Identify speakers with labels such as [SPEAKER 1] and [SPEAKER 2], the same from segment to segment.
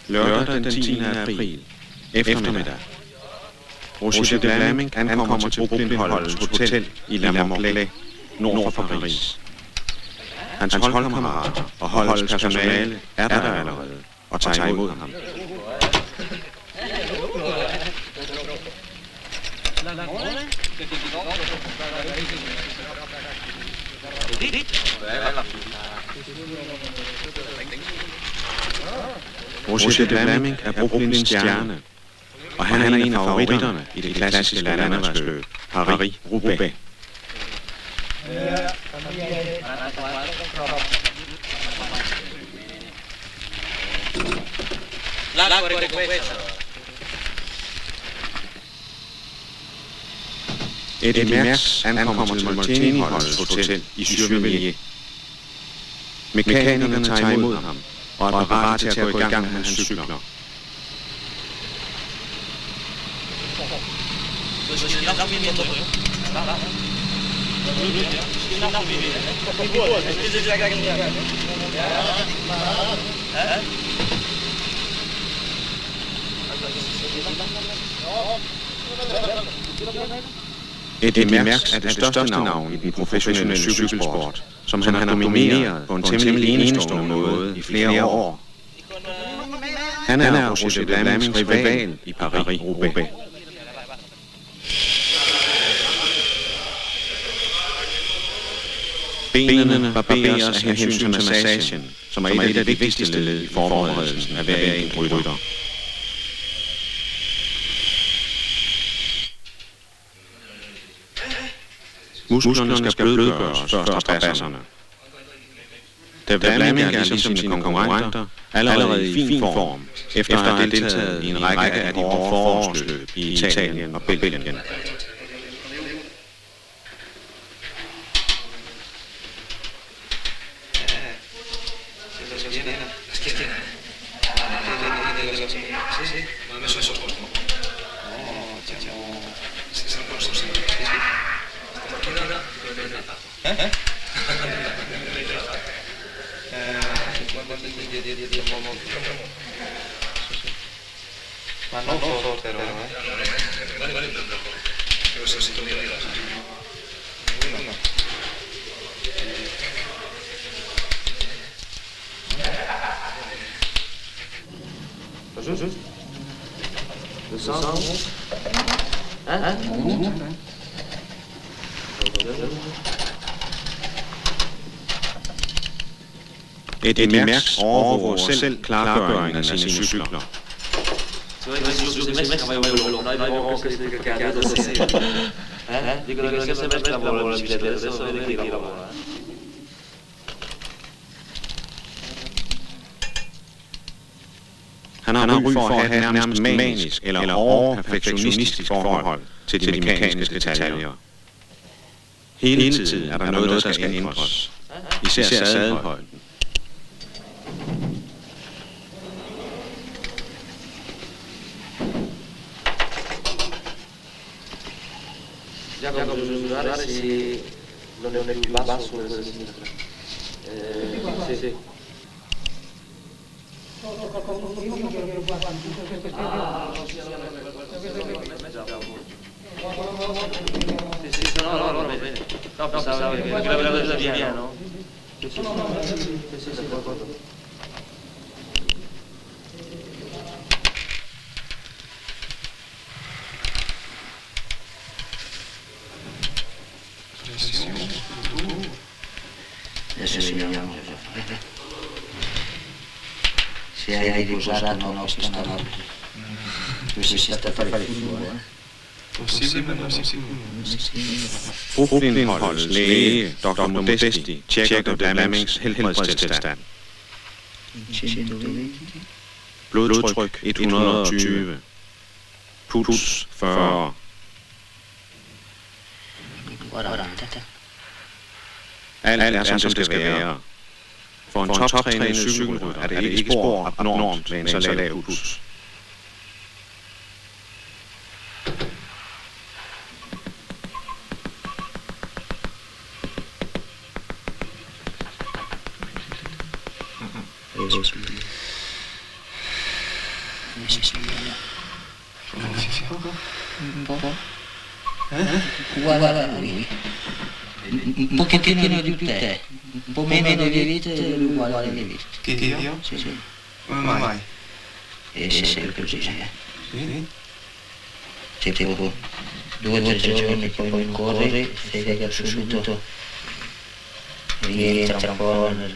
[SPEAKER 1] Lørdag den 10. april. Eftermiddag. Roger de Vlaminck ankommer til Brooklyn-holdets hotel i La Morlaix, nord for Paris. Hans holdkammerater og holdets personale er der allerede og tager imod ham. Roger de Vlaminck er Brooklyns stjerne, og han er en af favoritterne i det klassiske landevejsløb, Paris-Roubaix. Eddy Merckx ankommer til Molteni-holdets hotel i Survilliers. Mekanikerne tager imod ham og er parat til at gå i gang med hans cykler. Eddy Merckx er det største navn i den professionelle cykelsport, som han har domineret på en temmelig enestående måde i flere år. Han er Roger de Vlamincks rival i Paris-Roubaix. Benene barberes af hensyn til massagen, som er et af de vigtigste led i forberedelsen af hver enkelt rytter. Musklerne skal blødgøres før strabasserne. Da Vlaminck er ligesom sine konkurrenter allerede i fin form, efter at have deltaget i en række af de hårde forårsløb i Italien og Belgien. Eddy Merckx overvåger selv klargøringen af sine cykler. Han har ry for at have et nærmest manisk eller overperfektionistisk forhold til de mekaniske detaljer. Hele tiden er der noget, der skal ændres. Især sadelhøjden.
[SPEAKER 2] Giacomo, bisogna misurare se non è più basso o a sinistra. Sì. Sì, no, va bene. No, pensavo che la velocità via, no? Sì, d'accordo.
[SPEAKER 3] Adesso vediamo se hai riposato no, questa notte. Questo si sta a fare il tuo,
[SPEAKER 1] Brooklyn-holdets læge, Dr. Modesti, tjekker Vlamincks helbredstilstand. Blodtryk 120. Puls 40. Alt er som det skal være. For en toptrænet cykelrytter er det ikke spor abnormt med en så lav puls.
[SPEAKER 3] Guarda lui. Un pochettino di te, un po' meno di vita e lui uguale di vita.
[SPEAKER 4] Che io?
[SPEAKER 3] Sì, sì.
[SPEAKER 4] Come mai?
[SPEAKER 3] E sempre così.
[SPEAKER 4] Sì?
[SPEAKER 3] Tipo 2 o 3 giorni poi corri, fega subito, rientra un po' nel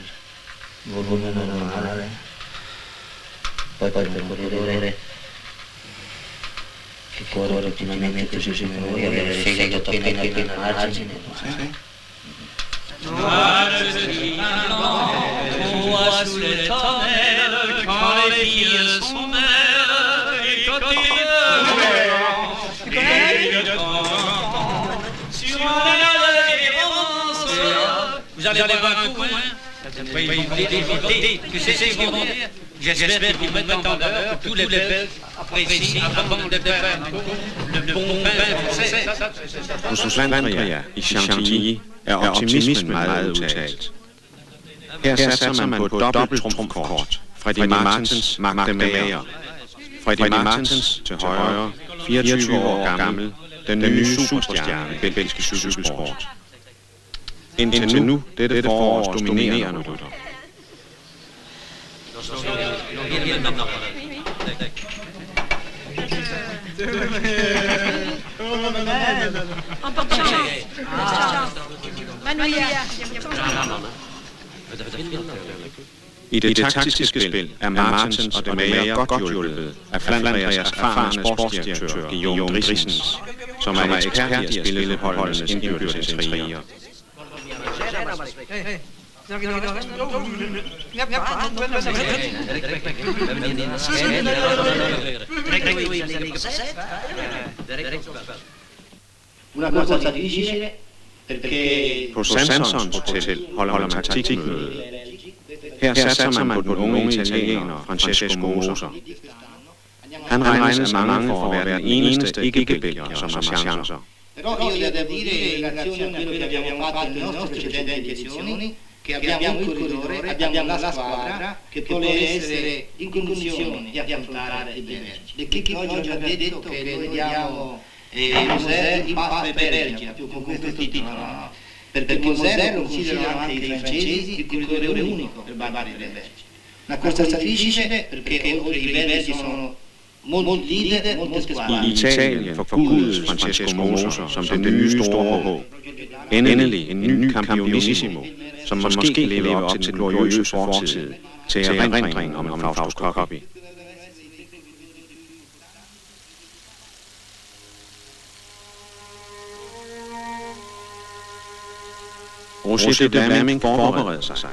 [SPEAKER 3] volume normale, poi per correre che corre continuamente così come voi, avere il fegato appena al margine.
[SPEAKER 4] Sì?
[SPEAKER 2] Sous les tonnelles, quand les filles sont belles, et quand il sur la romances, vous allez voir un coup, hein? Oui, tu sais ce qu'ils vont dire? J'espère qu'ils mettent en valeur que tous les Belges apprécient avant de faire un coup le bon pain français.
[SPEAKER 1] Hos Landria i Chantilly er optimismen meget udtalt. Her satser man på et dobbelt trumfkort. Freddy Martens magtemager. Freddy Martens til højre, 24 år gammel, den nye superstjerne i belgiske cykelsport. Indtil nu dette forårs dominerende rytter.
[SPEAKER 5] Un peu de chance. Manuia.
[SPEAKER 1] I det taktiske spil er Martens og de Meyer godt hjulpet af Flandrias erfarne sportsdirektør Guillaume Drissens, som er ekspert i at spille holdenes indbyrdes intriger.
[SPEAKER 6] Una cosa difficile perché
[SPEAKER 1] På Sansons Hotel holder man taktikmøde. Her satser man på den unge italiener Francesco Moser. Han regnes af mange for at være den eneste ikke-belgier, som har chancer.
[SPEAKER 6] però io devo dire in relazione a quello che abbiamo fatto nelle nostre precedenti elezioni che abbiamo un corridore, abbiamo una squadra che vuole essere in condizioni di affrontare i belgi. E che oggi ha detto che noi diamo Moser in pace per Belgia, più con questo titolo, no? Perché Moser lo considerano anche i francesi il corridore unico per battere le Belgi. Una cosa difficile perché oltre i belgi sono molti leader, molte squadre.
[SPEAKER 1] I Italien forgudes Francesco Moser som den nye store håb. Endelig en ny Campionissimo, som måske lever op til den gloriøse fortid, til erindringen om Fausto Coppi. Roger de Vlaming forbereder sig.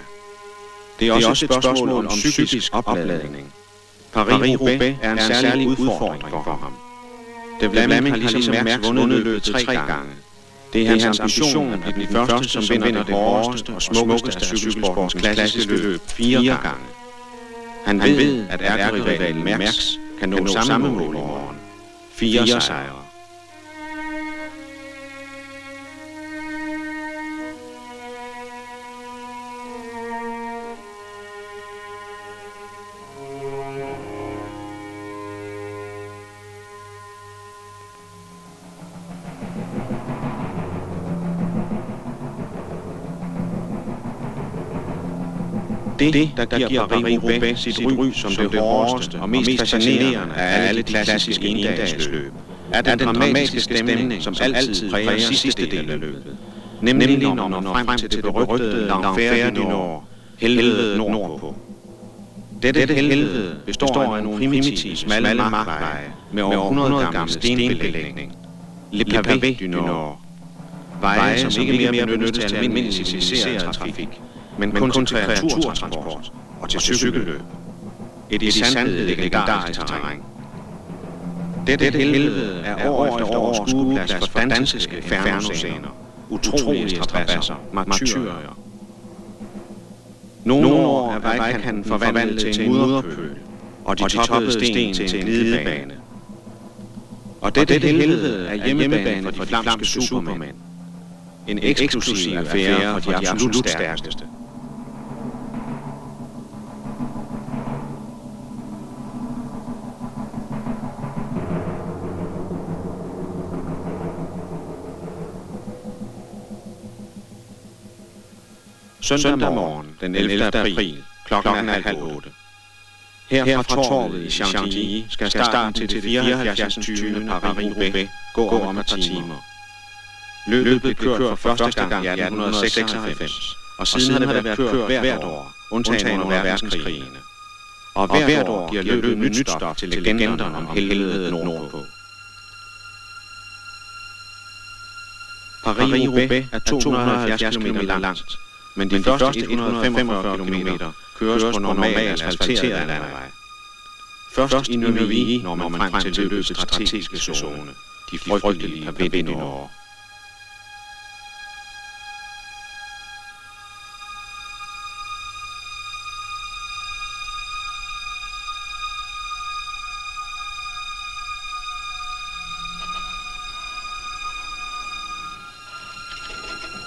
[SPEAKER 1] Det er også et spørgsmål om psykisk opladning. Paris-Roubaix er en særlig udfordring for ham. De Vlaming har ligesom Mærks vundet løbet 3 gange. Det er hans ambition at blive den første, som vinder det hårdeste og smukkeste af cykelsportens klassiske løb 4 gange. Han ved, at ærkerivalen Mærks kan nå samme mål i morgen. 4 sejre. Det, der giver Paris-Roubaix sit ry som det hårdeste og mest fascinerende af alle de klassiske endagsløb, er den dramatiske stemning, som altid præger sidste del af løbet. Nemlig når man når frem til det berygtede L'Enfer du Nord, helvede nordpå. Dette helvede består af nogle primitive, smalle markveje med over 100 gammel stenbelægning. Le Pavé du Nord. Veje, som ikke mere benyttes til almindelig civiliseret trafik, men kun til turtransport og til cykelløb. Et i sandhed legendarisk terræn. Dette helvede er år efter år skueplads for danske infernoscener, utrolige strabasser, martyrier. Nogle år er vejkanten forvandlet til en mudderpøl, og de toppede sten til en glidebane. Og dette helvede er hjemmebane for de flamske supermænd. En eksklusiv affære for de absolut stærkeste. Søndag morgen, den 11. april, klokken er 7:30. Her fra torvet i Chantilly skal starten til det 74. Paris-Roubaix gå om et par timer. Løbet blev kørt for første gang i 1896, og siden har det været kørt hvert år, undtagen under verdenskrigene. Og hvert år giver løbet nyt stof til legenderne om helvedet nordpå. Paris-Roubaix er 270 km langt, men de første 145 km køres på normal asfalteret landevej. Først i Neuilly når man frem til løbets strategiske zone, de frygtelige Pavillonår.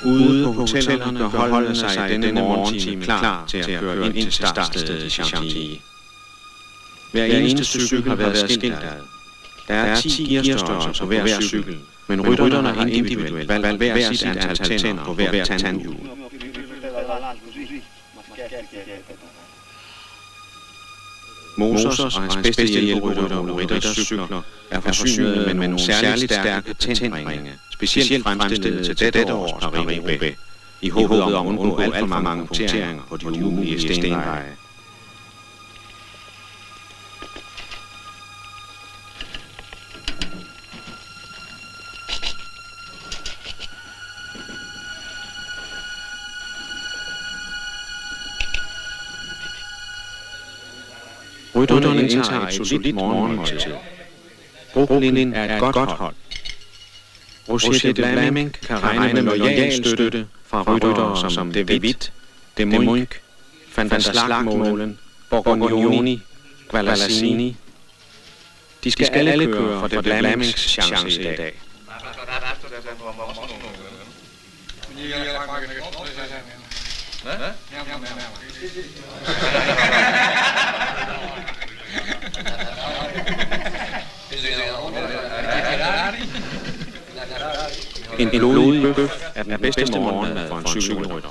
[SPEAKER 1] Ude på hotellerne gør holdene sig i denne morgentime klar til at køre ind til startstedet i Chantilly. Hver eneste cykel har været skiltet. Der er 10 gearstørrelser på hver cykel, men rytterne har individuelt valgt hver sit antal tænder på hver tandhjul. Moses og hans bedste hjælperytter Ole Ritters cykler er forsynet med nogle særligt stærke tændringe, specielt fremstillet til dette års Paris-Roubaix, i håbet om at undgå alt for mange punkteringer på de umulige stenveje. Rytterne indtager et solidt morgenmåltid. Brooklyn er et godt hold. Roger de Vlaming kan regne med loyal støtte fra ryttere som De Witt, De Munck, Van der Slagmolen, Borgognoni, Gualassini. De skal alle køre for De Vlamings chance i dag. En blodig bøf er den bedste morgenmad for en cykelrytter.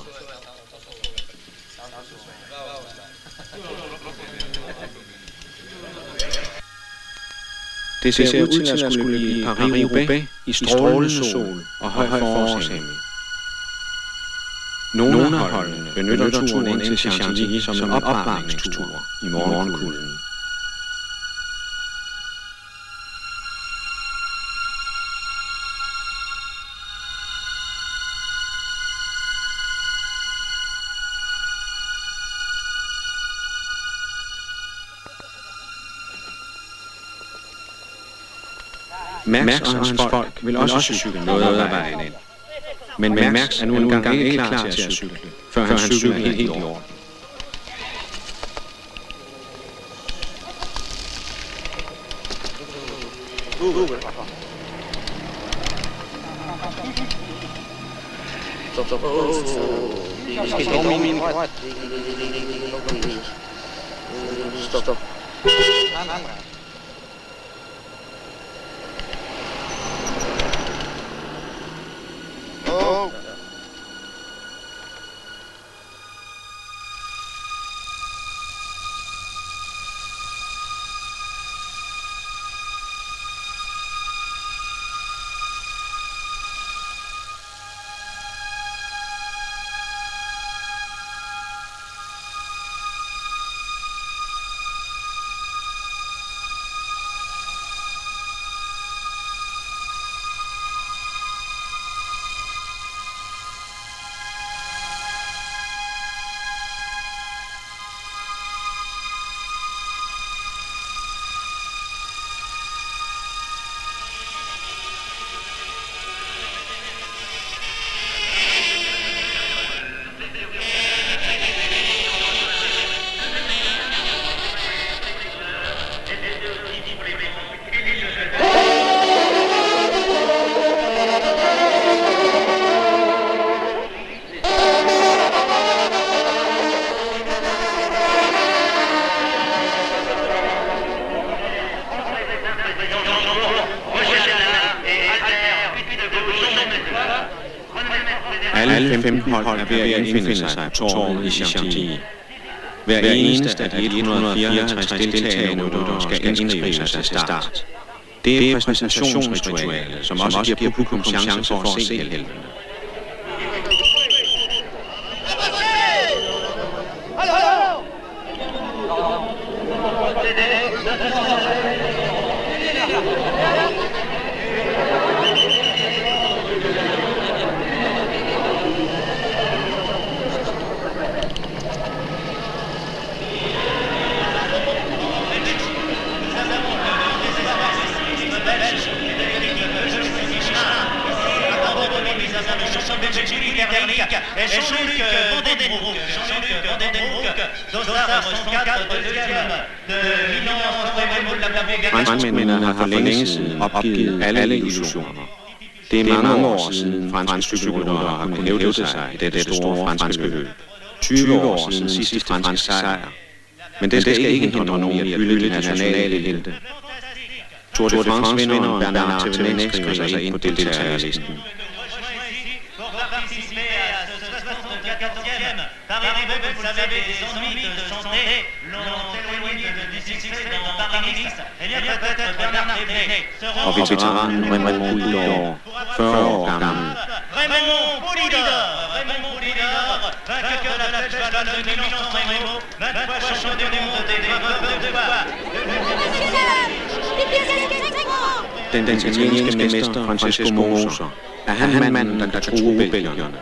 [SPEAKER 1] Det ser ud til at skulle blive Paris-Roubaix i strålende sol og høj forårshimmel. Nogle af holdene benytter turen ind til Chantilly som en opvarmningstur i morgenkulden. Max og hans folk vil også cykle noget af vejen ind. Men Max er nu engang ikke klar til at cykle, før han cykler helt i orden.
[SPEAKER 6] Stop.
[SPEAKER 1] 15 hold er ved at indfinde sig på tårnet i Chantilly. Hver eneste af de 154 deltagende ryttere skal indskrive sig til start. Det er præsentationsritualet, som også giver publikum chance for at se heltene.
[SPEAKER 2] Jean-Luc Vandenbroek, dossard son 4 deuxième de Milan.
[SPEAKER 1] Franskmændene har for længe siden opgivet alle illusioner. Det er mange år siden franske cykelryttere har kunnet hævde sig i dette store franske løb. 20 år siden sidste franske sejr. Men det skal ikke hindre nogen i at hylde de nationale helte. Tour de France-vinderen Bernard Thévenet skriver sig ind på deltagerlisten.
[SPEAKER 2] Paris-Roubaix, vous le savez, des ennuis de santé l'ont éloigné du succès dans Paris-Nice. Eh bien, peut-être Bernard Thévenet
[SPEAKER 1] Og veteranen Raymond Poulidor, 40 år gammel.
[SPEAKER 2] Raymond Poulidor, vainqueur de la flèche wallonne de Milan-San Remo, 20 fois champion du monde et vainqueur de poids.
[SPEAKER 1] Den italienske mester Francesco Moser er han manden, der kan true belgierne.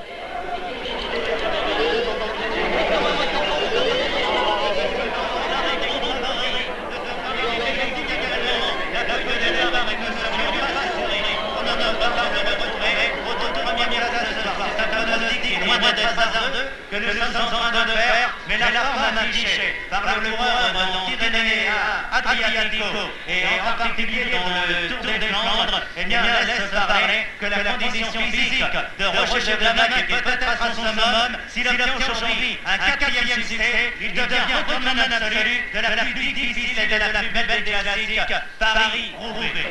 [SPEAKER 2] Que nous sommes en train de faire, mais la forme affichée par le coureur dans Tirrenia Adriatico et en particulier dans le Tour des Flandres, eh bien laisse parler que la condition physique de Roger de Blamac est peut-être à son summum. S'il obtient aujourd'hui un 4e succès, il devient recordman absolu de la plus difficile et de la plus belle des classiques, Paris-Roubaix.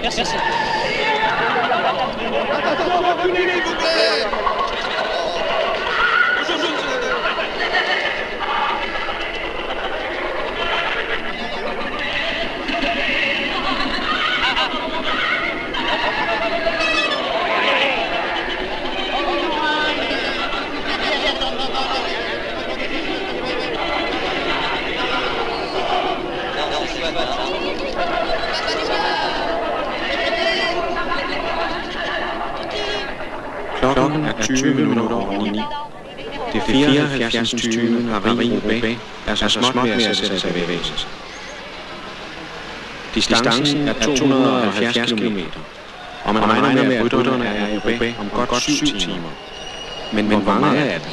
[SPEAKER 7] Merci.
[SPEAKER 4] Attention, reculez, s'il vous plaît.
[SPEAKER 1] Klokken er 20 minutter over 9. Det 74. Paris-Roubaix er så småt ved at sætte sig i bevægelse. Distancen er 270 km, og man regner med, at rytterne er i Roubaix om godt 7 timer. Men hvor mange er det?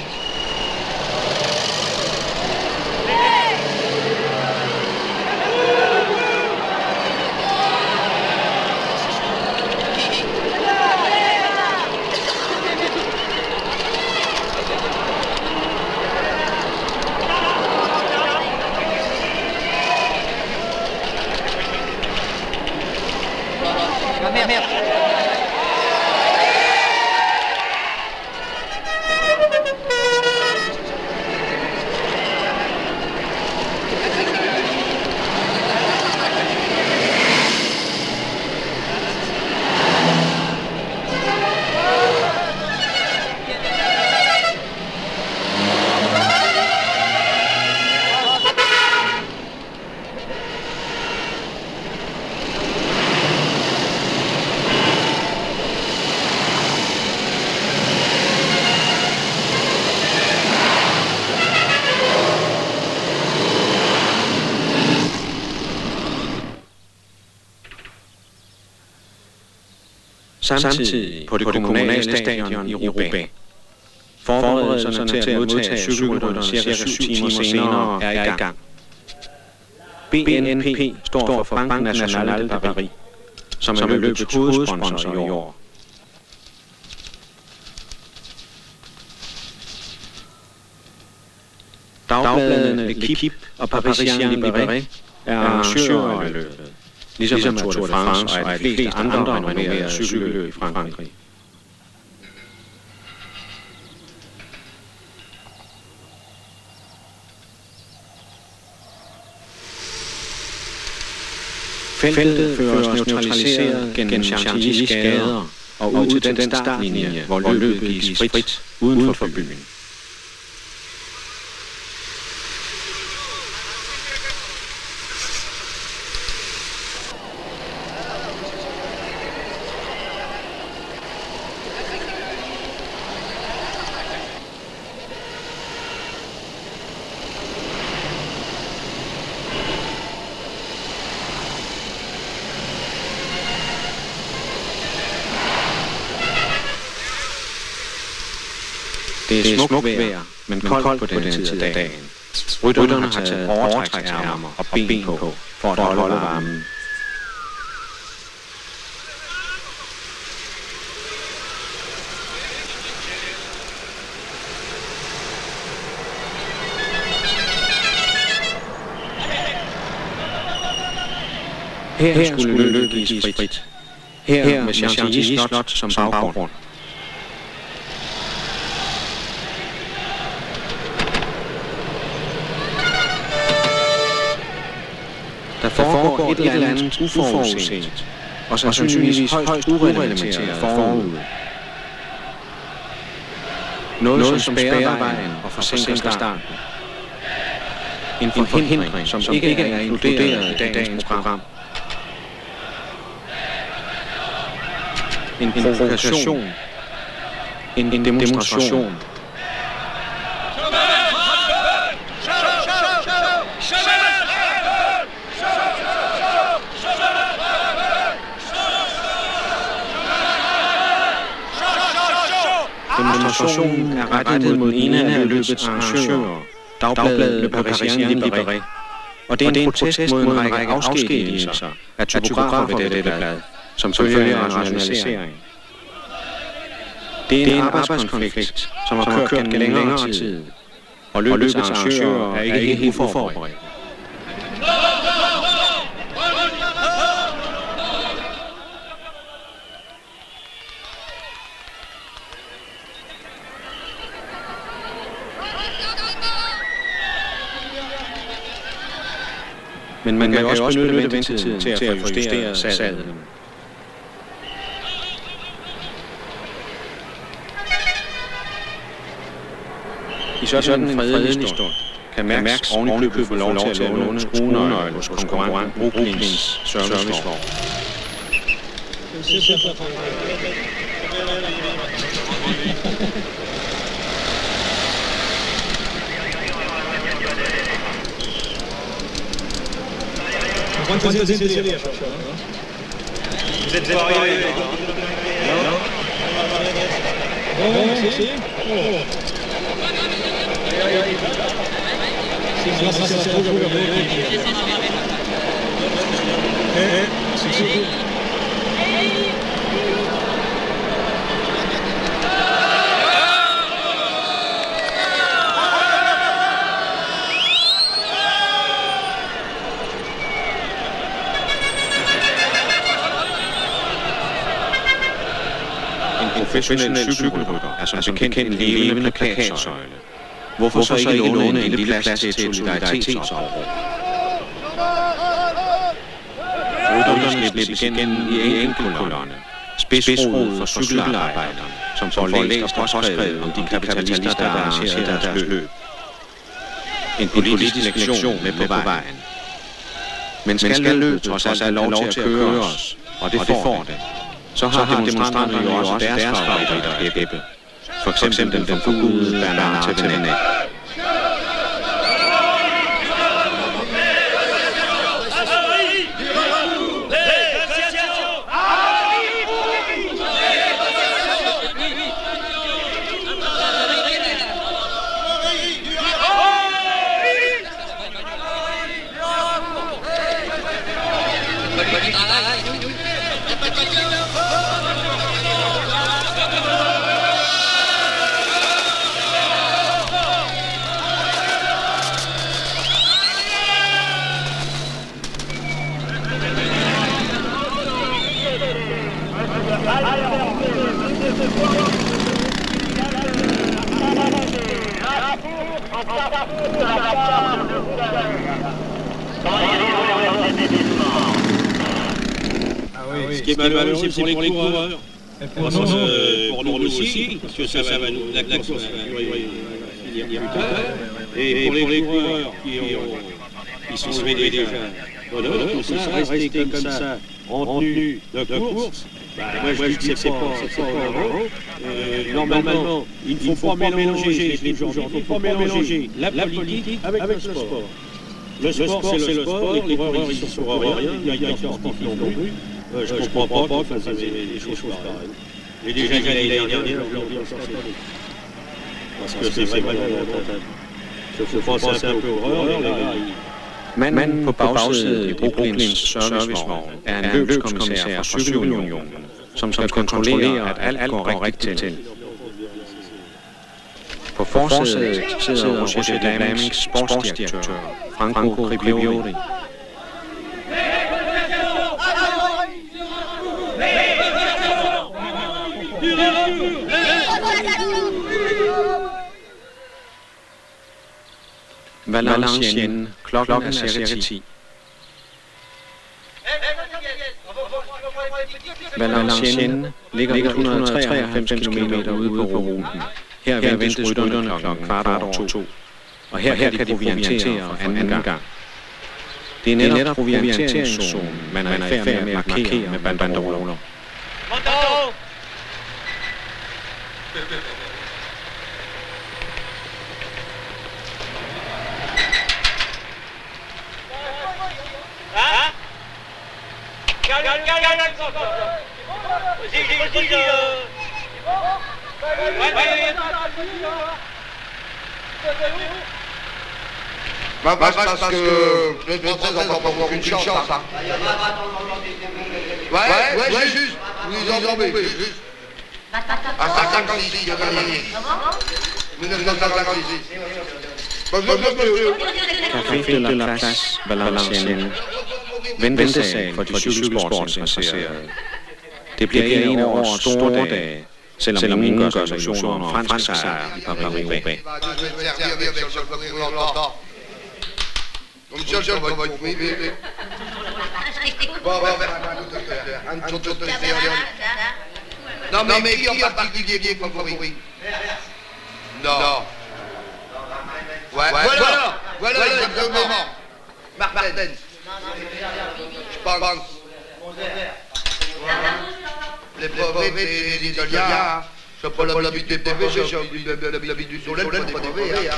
[SPEAKER 1] Samtidig på det kommunale stadion i Roubaix. Forberedelserne til at modtage cykelrytterne cirka 7 timer senere er i gang. BNP står for Banque Nationale de Paris, som er løbets hovedsponsor i år. Dagbladene L'Équipe og Parisien Libéré er arrangører af løbet, ligesom Tour de France og de fleste andre renommerede cykelløb i Frankrig. Feltet føres neutraliseret gennem Chantilly's gader og ud til den startlinje, hvor løbet gives frit uden for byen. Det er smukt vejr, men koldt på den tid af dagen. Rytterne har taget overtræksærmer og ben på for at holde varmen. Her skulle løbet gives frit. Her med Chantilly Slot som baggrund. Der foregår et eller andet uforudset, og sandsynligvis højst ureglementeret forud. Noget som spærrer vejen og forsinker starten. En forhindring, som ikke er inkluderet i dagens program. En provokation. En demonstration. Demonstrationen er rettet mod en af løbets arrangører, dagbladet Le Parisien Libéré, og det er en protest mod en række afskedigelser af typografer ved dette blad, som følge af rationalisering. Det er en arbejdskonflikt, som har kørt gennem længere tid, og løbets arrangører er ikke helt uforberedt. Men man kan også benytte ventetiden til at få justeret sadlen. I sådan en fredelig stund kan Mærks ovenikøbet få lov til at låne skruenøgle hos konkurrent Brooklyns servicevogn.
[SPEAKER 7] ¿Cuántos días sería eso? ¿No? ¿Sí? Sí.
[SPEAKER 1] Professionel cykelrytter er som bekendt en levende plakatsøjle. Hvorfor så ikke låne en lille plads til et solidaritetsopråb? Rytterne slippes igennem i enkeltkolonne, spidsrodet for cykelarbejderne, som får læst og påskrevet om de kapitalister, der arrangerer deres løb. En politisk lektion med på vejen. Men skal løbet trods alt have lov til at køre os, og det får det, så har demonstranterne jo også deres favoritter at hæppe. For eksempel den forgudede Bernard Thévenet.
[SPEAKER 7] Ce qui est malheureux, c'est pour les coureurs. Pour nous aussi, parce que ça va nous, la course va finir plus tard. Et pour les coureurs qui sont réveillés déjà, tout ça, rester comme ça, en tenue de course, moi je dis que c'est pas heureux. Normalement, il ne faut pas mélanger, il ne faut pas mélanger la politique avec le sport. Le sport, c'est le sport, les coureurs, ils sont pour rien, il y a un sportif non plus. Je ne comprends pas qu'ils fassent des choses pareilles. J'ai déjà dit l'année dernière, je leur dis encore cette année. Parce que c'est vraiment lamentable. Il faut penser un peu aux horreurs, les gars.
[SPEAKER 1] Manden på bagsædet i Broklins servicevogn er en løbskommissær fra Cykelunionen, som kontrollerer, at alt går rigtigt til. På forsædet sidder Roger de Vlamings sportsdirektør, Franco Ribiori. Valenciennes. Klokken er cirka 10. Valenciennes ligger 193 km ude på ruten. Her ventes rytterne klokken 1:15, og her kan de proviantere for anden gang. Det er netop provianteringszonen, man er i færd med at markere med banderoler.
[SPEAKER 4] Parce que le 13 n'a pas aucune chance. Hein. Ouais, juste. Vous en tombez, juste. À 56, il a gagné. 1956.
[SPEAKER 1] Café de la Place Valenciennes. Ventesal for de cykelsportsinteresserede. Det bliver en af årets store dage, selvom ingen gør sig illusioner om fransk sejr i Paris-Roubaix.
[SPEAKER 4] Non mais qui en particulier qui est favori? Non. Voilà exactement. Martens. Je pense. Les brevets des Italiens, c'est pas l'habitude des brevets, c'est l'habitude du soleil, pas des brevets.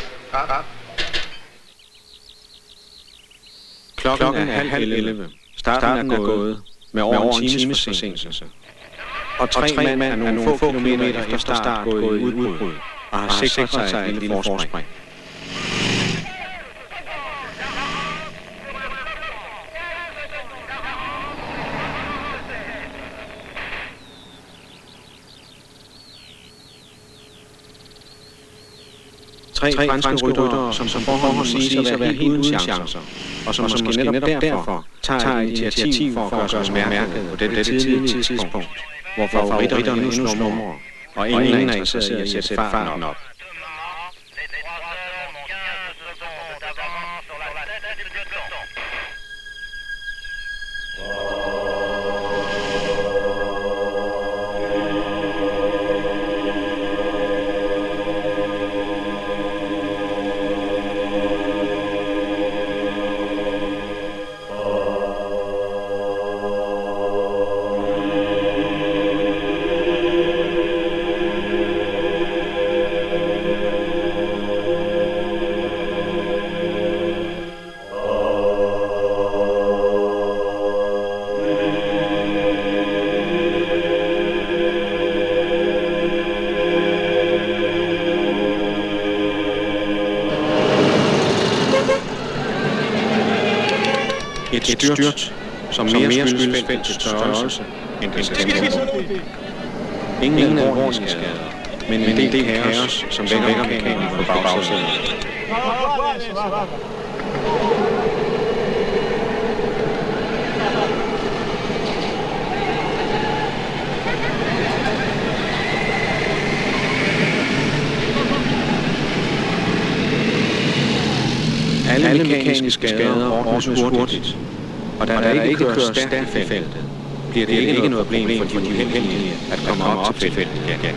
[SPEAKER 1] Klokken er 10:30. Starten er gået med over en times forsinkelse. Og tre mand er nogle få kilometer efter start gået i udbrud og har sikret sig et lille forspring. Tre franske ryttere, som forhånd siges at være helt uden chancer, og som måske netop derfor tager initiativ for at gøre sig mærket på dette tidlige tidspunkt, hvor favoritterne endnu slumrer, og ingen er interesseret i at sætte farten op. Et styrt, som mere skyldes feltets størrelse end dets tempo. Ingen alvorlige skader, men en del kaos, som vækker mekanik på bagsædet. Alle mekaniske skader ordnes hurtigt, og da der ikke kører stærkt i feltet, bliver det ikke noget problem for de uheldige at komme op til feltet igen.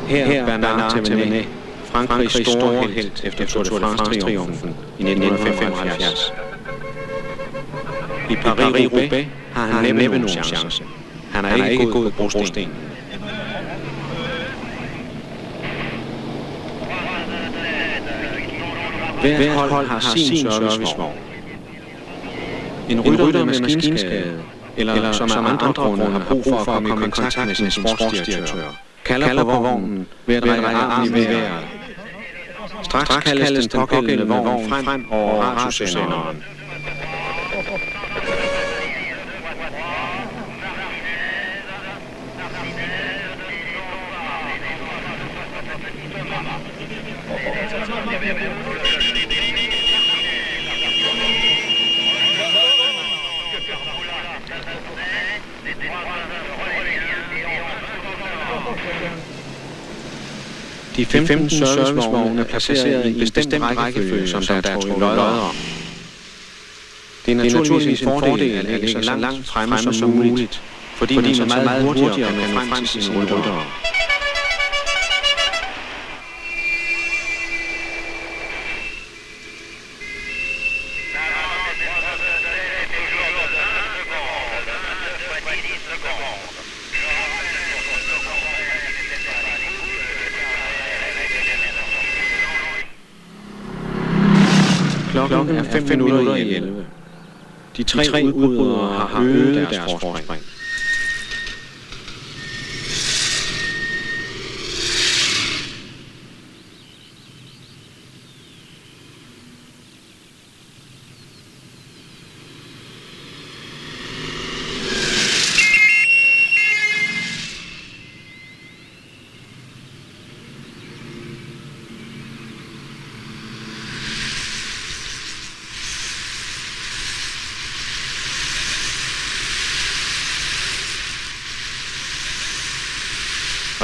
[SPEAKER 1] Her Bernard Thévenet, Frankrigs store helt efter Tour de France-triumfen i 1975. I Paris-Roubaix har han næppe nogen chance. Han er ikke gået på brosten. Hvert hold har sin servicevogn. En rytter med maskinskade, eller som af andre grunde har brug for at komme i kontakt med sin sportsdirektør, kalder på vognen ved at række armen i vejret. Straks kaldes den pågældende vogn frem over radiosenderen. De 15 servicevogne er placeret i en bestemt rækkefølge, som der er trukket lodder om. Det er naturligvis en fordel at lægge så langt fremme som muligt, fordi man så meget hurtigere kan nå frem til sine ryttere. Klokken er 5 minutter i 11. De tre udbrydere har øget deres forspring.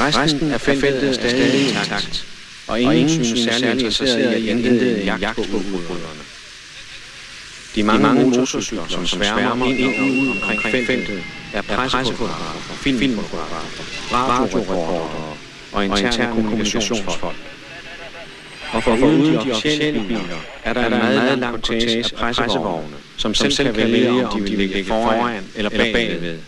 [SPEAKER 1] Resten af feltet er stadig intakt, og ingen synes særlig interesseret i at indlede en jagt på udbryderne. De mange motorcykler, som sværmer ind og ud omkring feltet, er pressefotografer, filmfotografer, radioreportere og interne kommunikationsfolk. Og foruden de officielle biler, er der en meget lang kortege af pressevogne, som selv kan vælge, om de vil ligge foran eller bagved.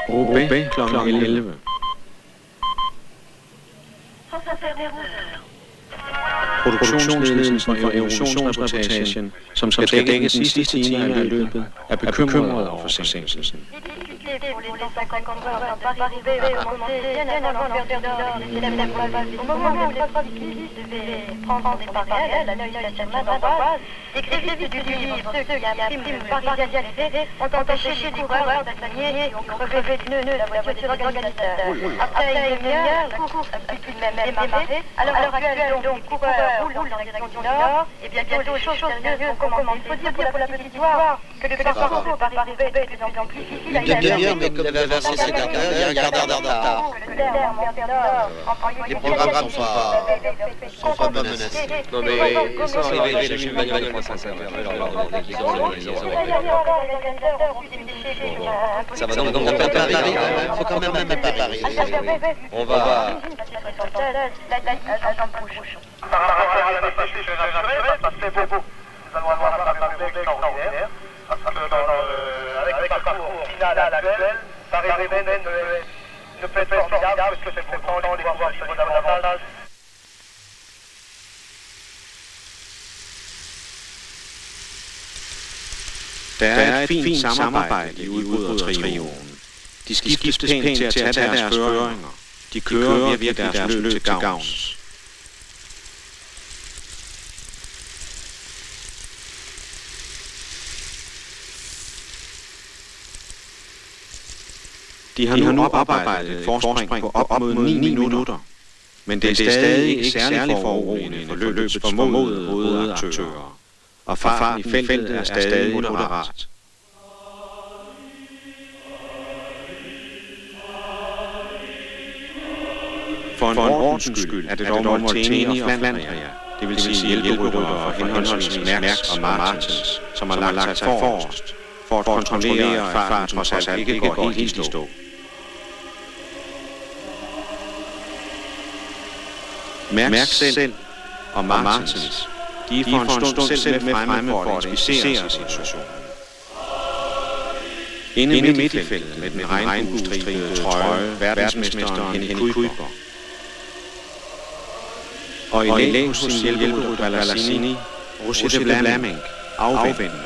[SPEAKER 1] Roubaix klokken 11. Produktionsledelsen for Eurosionsreportagen, som skal dække sidste timer i løbet, er bekymret over forsinkelsen.
[SPEAKER 8] Écrivez du livre ceux qui impriment Paris-Réalité ont empêché les coureurs d'assigner et ont crevé du nœud la voiture des organisateurs. Après une demi-heure, la course a pu tout de même démarrer. À l'heure actuelle, donc, les coureurs roulent dans la direction du nord et bientôt les choses sérieuses vont commencer. Il faut dire pour la petite histoire que le parcours Paris-Roubaix est de plus en plus difficile.
[SPEAKER 9] Une demi-heure, mais comme vous avez avancé cette heure, il y a un quart d'heure de retard. Les programmes sont pas menacés.
[SPEAKER 10] Non mais ils sont arrivés, la Jules Manuel France Inter, leur demander qu'ils ont ça va donc on peut Paris, il faut quand même Paris. On va...
[SPEAKER 11] Par rapport à la décision naturelle, ça fait beaucoup. Nous allons avoir la République extraordinaire, parce que dans le
[SPEAKER 1] et fint samarbejde i udbrydertrioen. De skiftes pænt til at tage deres føringer. De kører virkelig deres løb til gavns. De har nu oparbejdet et forspring på op mod 9 minutter. Men det er stadig ikke særlig foruroligende for løbets formodede hovedaktører. Og farten i feltet er stadig moderat. For en ordens skyld er det dog Molteni og Flandria, det vil sige hjælperyttere for henholdsvis Mærks og Martens, som har lagt sig forrest for at kontrollere, at farten trods alt ikke går helt i stå. Mærks selv og Martens, de er for en stund selv med fremme for at inspicere situationen. Inde midt i feltet med den regnbuestribede trøje, verdensmesteren Henrik Kuiper. Og i læg hos sin hjælperytter Ballazzini, Roger de Vlaminck, afvendende.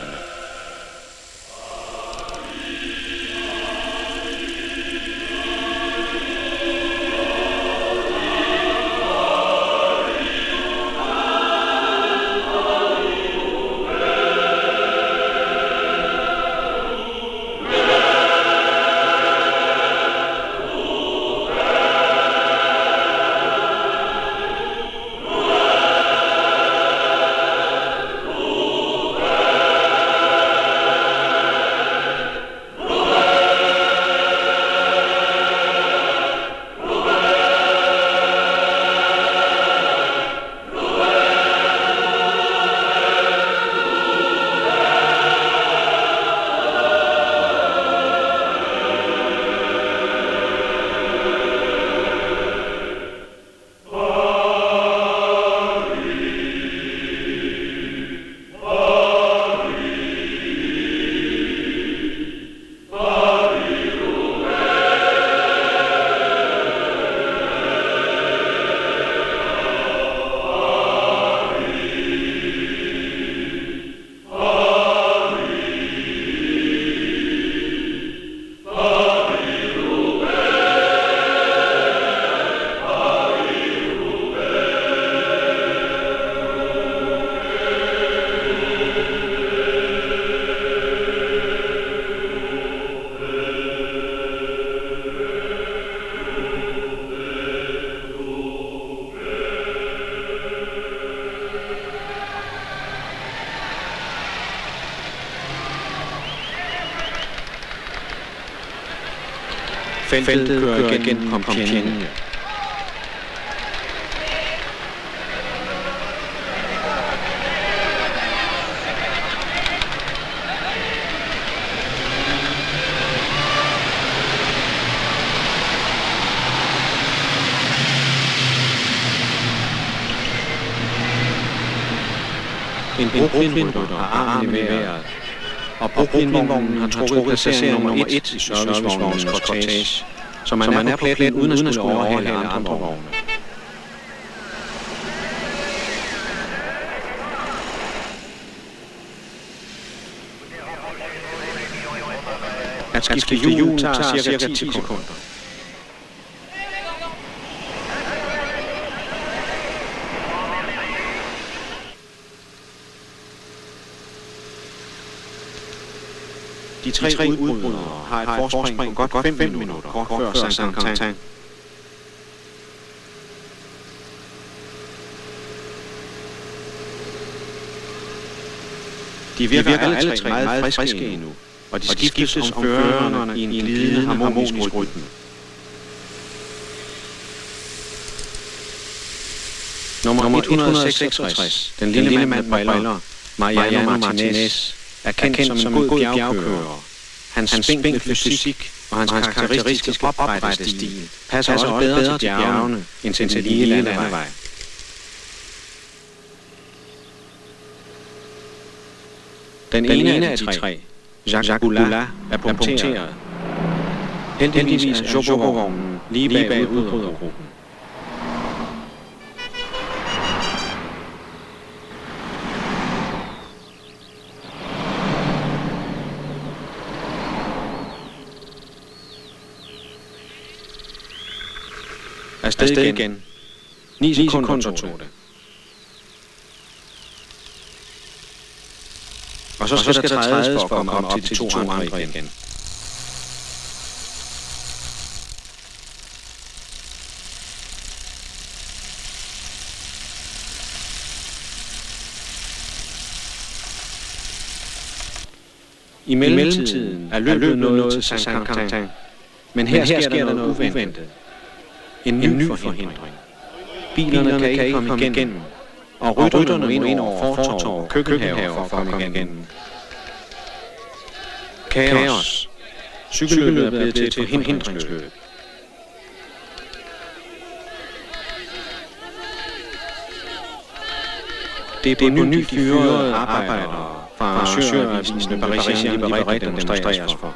[SPEAKER 1] Feltet kører gennem Compiègne. En brobindrytter har armen i vejret, og brobindvognen har trukket placering nummer 1 i servicevognens cortege, så man er på pletten uden at skulle overhale andre vogne. At skifte hjul tager cirka 10 sekunder. De tre udbrydere har et forspring på godt 5 minutter kort før Saint-Quentin. De virker alle tre meget friske endnu, og de skiftes om førerne i en glidende harmonisk rytme. Nummer 166, den lille mand med briller, Mariano Martinez, er kendt som en god bjergkører. Hans spinkle fysik og hans karakteristiske oprette stil passer også bedre til bjergene end til den lige landevej. Den ene af de tre, Jacques Goulart, er punkteret. Heldigvis er Jobbo-vognen lige bag udbrydergruppen. Afsted igen. 9 sekunder tog det. Og så skal der trædes for at komme op til de 2 andre igen. I mellemtiden er løbet nået til Saint-Quentin, men her sker der noget uventet. En ny forhindring. Bilerne kan ikke komme igennem, og rytterne må ind over fortorv og køkkenhaver for at komme igennem. Kaos. Cykelløbet er blevet til et forhindringsløb. Det er på ny fyrede arbejdere fra arrangørervisen Parisien Libéré demonstreres for.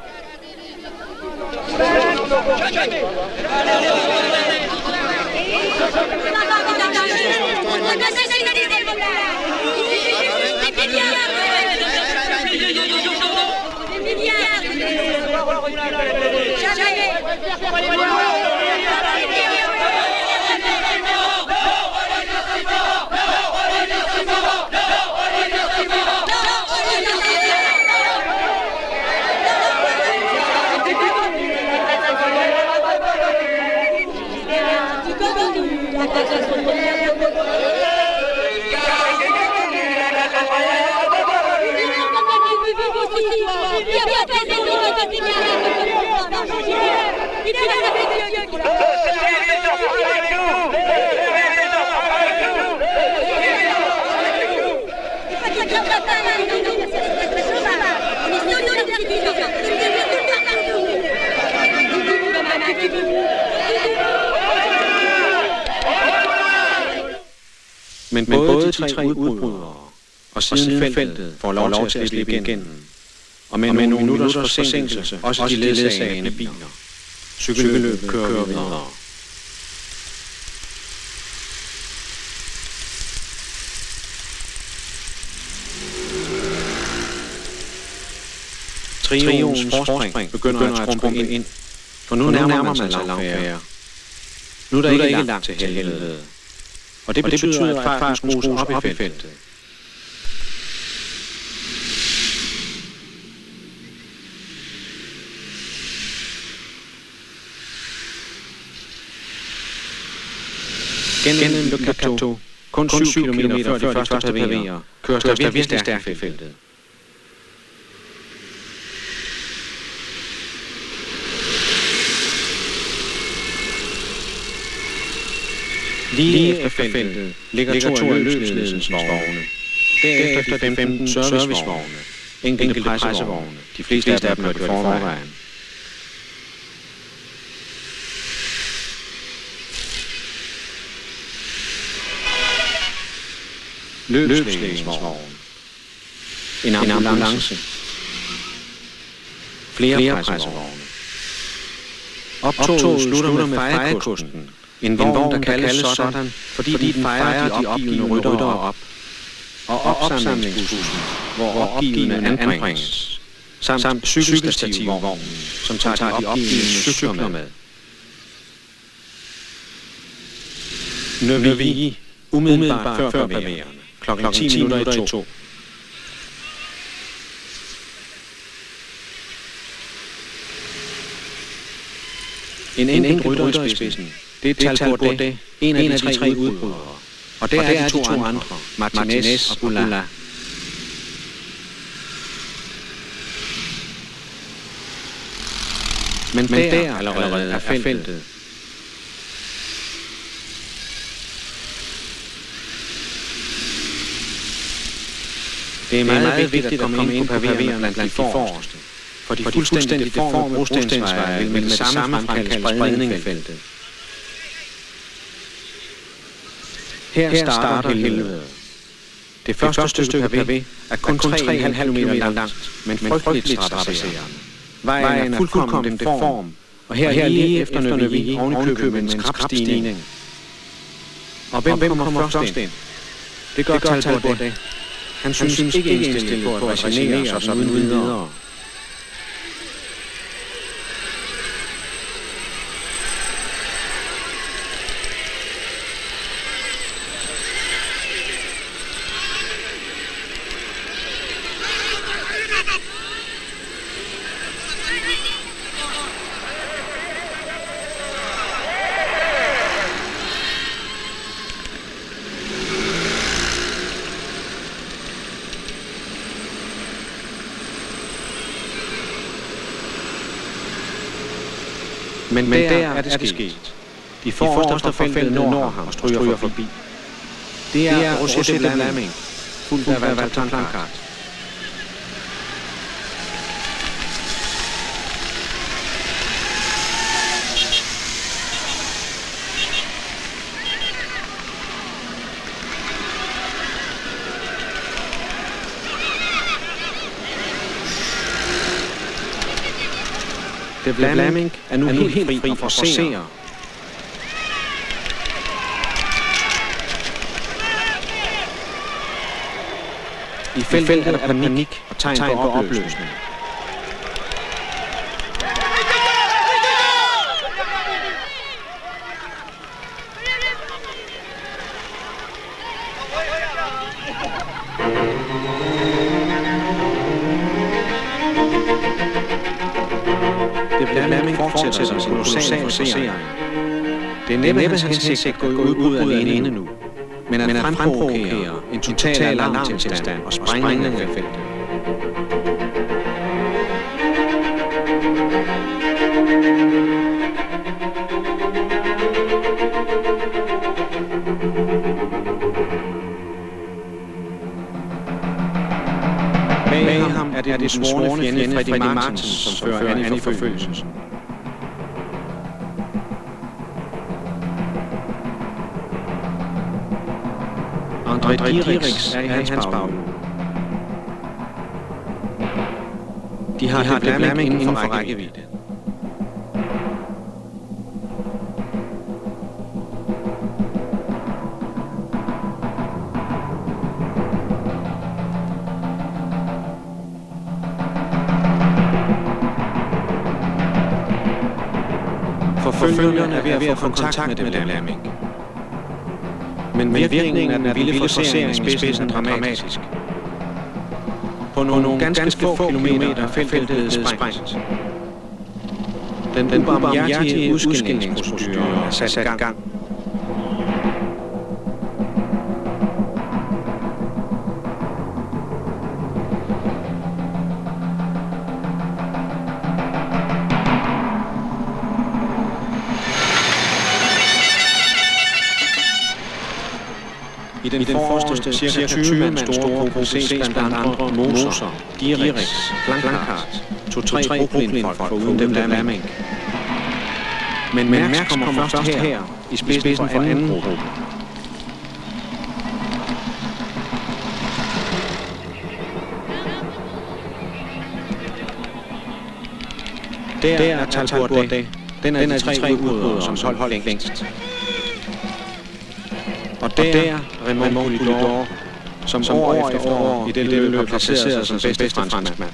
[SPEAKER 1] Men både de 3 udbrydere og siden feltet får lov til at slippe igennem, og med nogle minutters forsinkelse også de ledsagende biler. Cykelløbet kører videre. Trioens forspring begynder at trumpe ind, for nu nærmer man sig langfærre. Nu er der ikke langt til helvede. Og det betyder, at farten skrues op i feltet. Gennem Le Cateau, kun 7 kilometer før de første pavéer, køres der virkelig stærkt i feltet. Lige efter feltet ligger 2 af løbsledelsens vogne. Derefter de 15 servicevogne, enkelte pressevogne. De fleste af dem er kørt i forvejen. Løbsledelsesvogn. En ambulance. Flere pressevogne. Optoget slutter med fejekosten. En vogn, der kaldes sådan, fordi de fejrer de opgivende ryttere op. Og opsamlingsbussen, hvor opgivende anbringes. Samt cykelstativvognen, som tager de opgivende cykler med. Neuville, umiddelbart før pavéerne. Klokken 10 minutter i 2. En enkelt rytter i spidsen. Det er Talbot, en af de 3 udbrydere. Og der er de 2 andre, Martinez og Boulin. Men der allerede er feltet. Det er meget vigtigt at komme ind på pavéerne blandt de forreste. For de fuldstændig deforme brostensveje vil med det samme fremkalde spredning i feltet. Her starter helvede. Det første stykke pavé er kun 3,5 kilometer langt, men frygteligt traverserende. Vejen er fuldkommen deform, og her lige efter Neuville ovenikøbet med en skrap stigning. Og hvem kommer først ind? Det gør Talbot. Han synes ikke indstillet på at resignere sig sådan uden videre. Men der er det sket. De forreste feltet når ham og stryger forbi. Det er Roger de Vlaming, fuldt af Walter Planckaert. De Vlaming er nu helt fri og forcerer. I feltet er der panik og tegn på opløsning. De Vlaming fortsætter sin kolossale forcering. Det er næppe hans hensigt at gå i udbrud alene nu, men at fremprovokere en total alarmtilstand og sprængning af feltet. Bag ham er det den svorne fjende Freddy Martensen, som fører an i forfølgelsen. André Dierix er i hans baglu. De har de Vlaming inden for rækkevidde. Forfølgerne er ved at få kontakt med de Vlaming. Men virkningen af den vilde forcering i spidsen er dramatisk. På nogle ganske få kilometer er feltet sprængt. Den ubarmhjertige udskilningsprocedure er sat i gang. I den forreste cirka 20 mand store gruppe ses blandt andre Moser, Dierix, Planckaert, to-tre Brooklyn-folk foruden de Vlaming. Men Mærks kommer først her, i spidsen for anden gruppe. Der er Talbot. Den er de tre udbrydere, som holdt længst. Og der er Raymond Poulidor, som år efter år i det løb har placeret sig som bedste franskmand.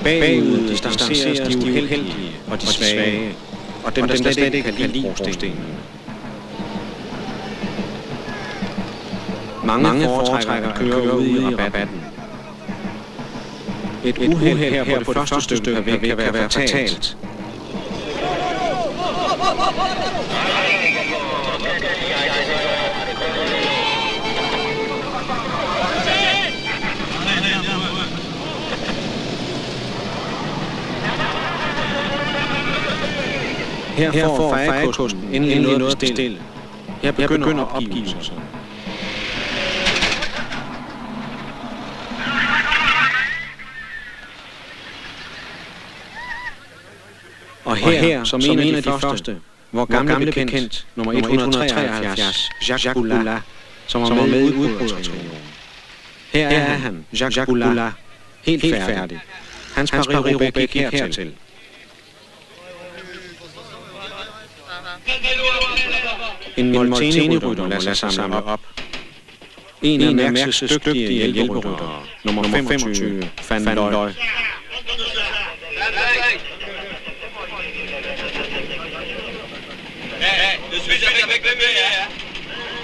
[SPEAKER 1] Bagud distanceres de uheldige og de svage, og dem, der slet ikke kan lide brostenen. Mange foretrækker at køre ude i rabatten. Et uheld her på det første stykke kan være fatalt. Her får fejekosten endelig noget at bestille. Her begynder opgivelsen. Og her, som en af de første, hvor gamle bekendt, nummer 173, Jacques Boulard, som var med i udbrydertrioen. Her er han, Jacques Boulard, helt færdig. Hans Paris-Roubaix gik hertil. En Molteni-rytter lader sig samle op. En af Mærks' dygtige hjælperyttere, nummer 25, Van Looy.
[SPEAKER 12] Je suis avec le meilleur.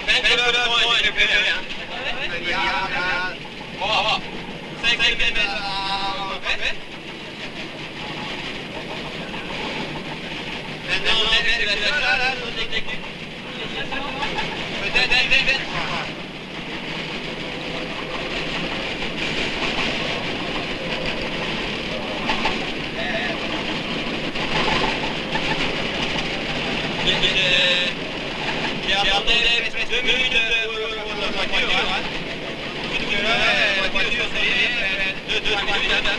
[SPEAKER 12] 20 km, 5 km. Maintenant, on est là, peut-être. J'ai apporté 2 minutes pour la voiture. La voiture, ça y est, 2-3 minutes.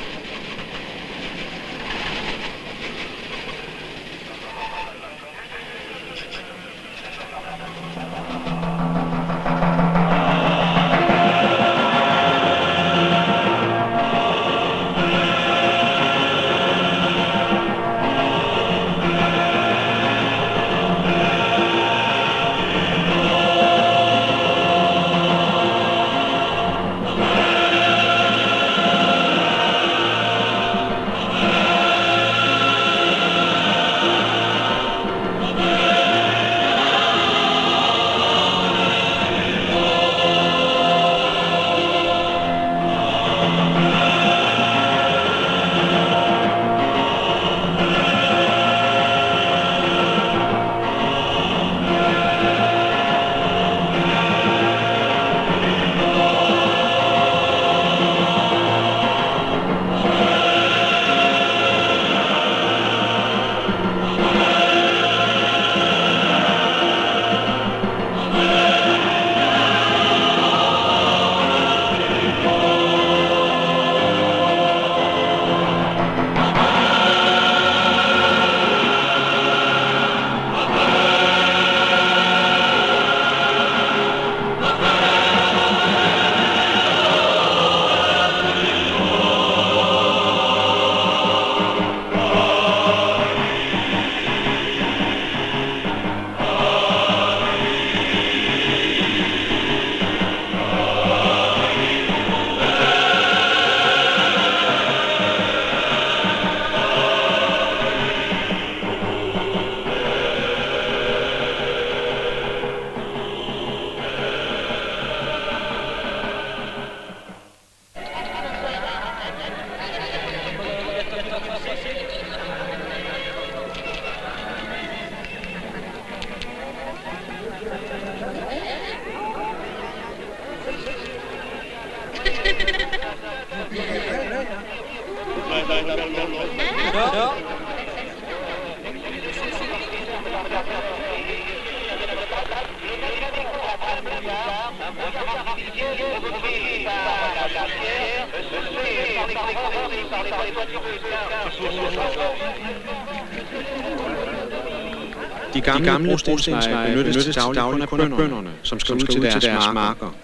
[SPEAKER 1] De gamle brostensveje benyttes til daglig kun af bønderne, som skal ud til deres marker.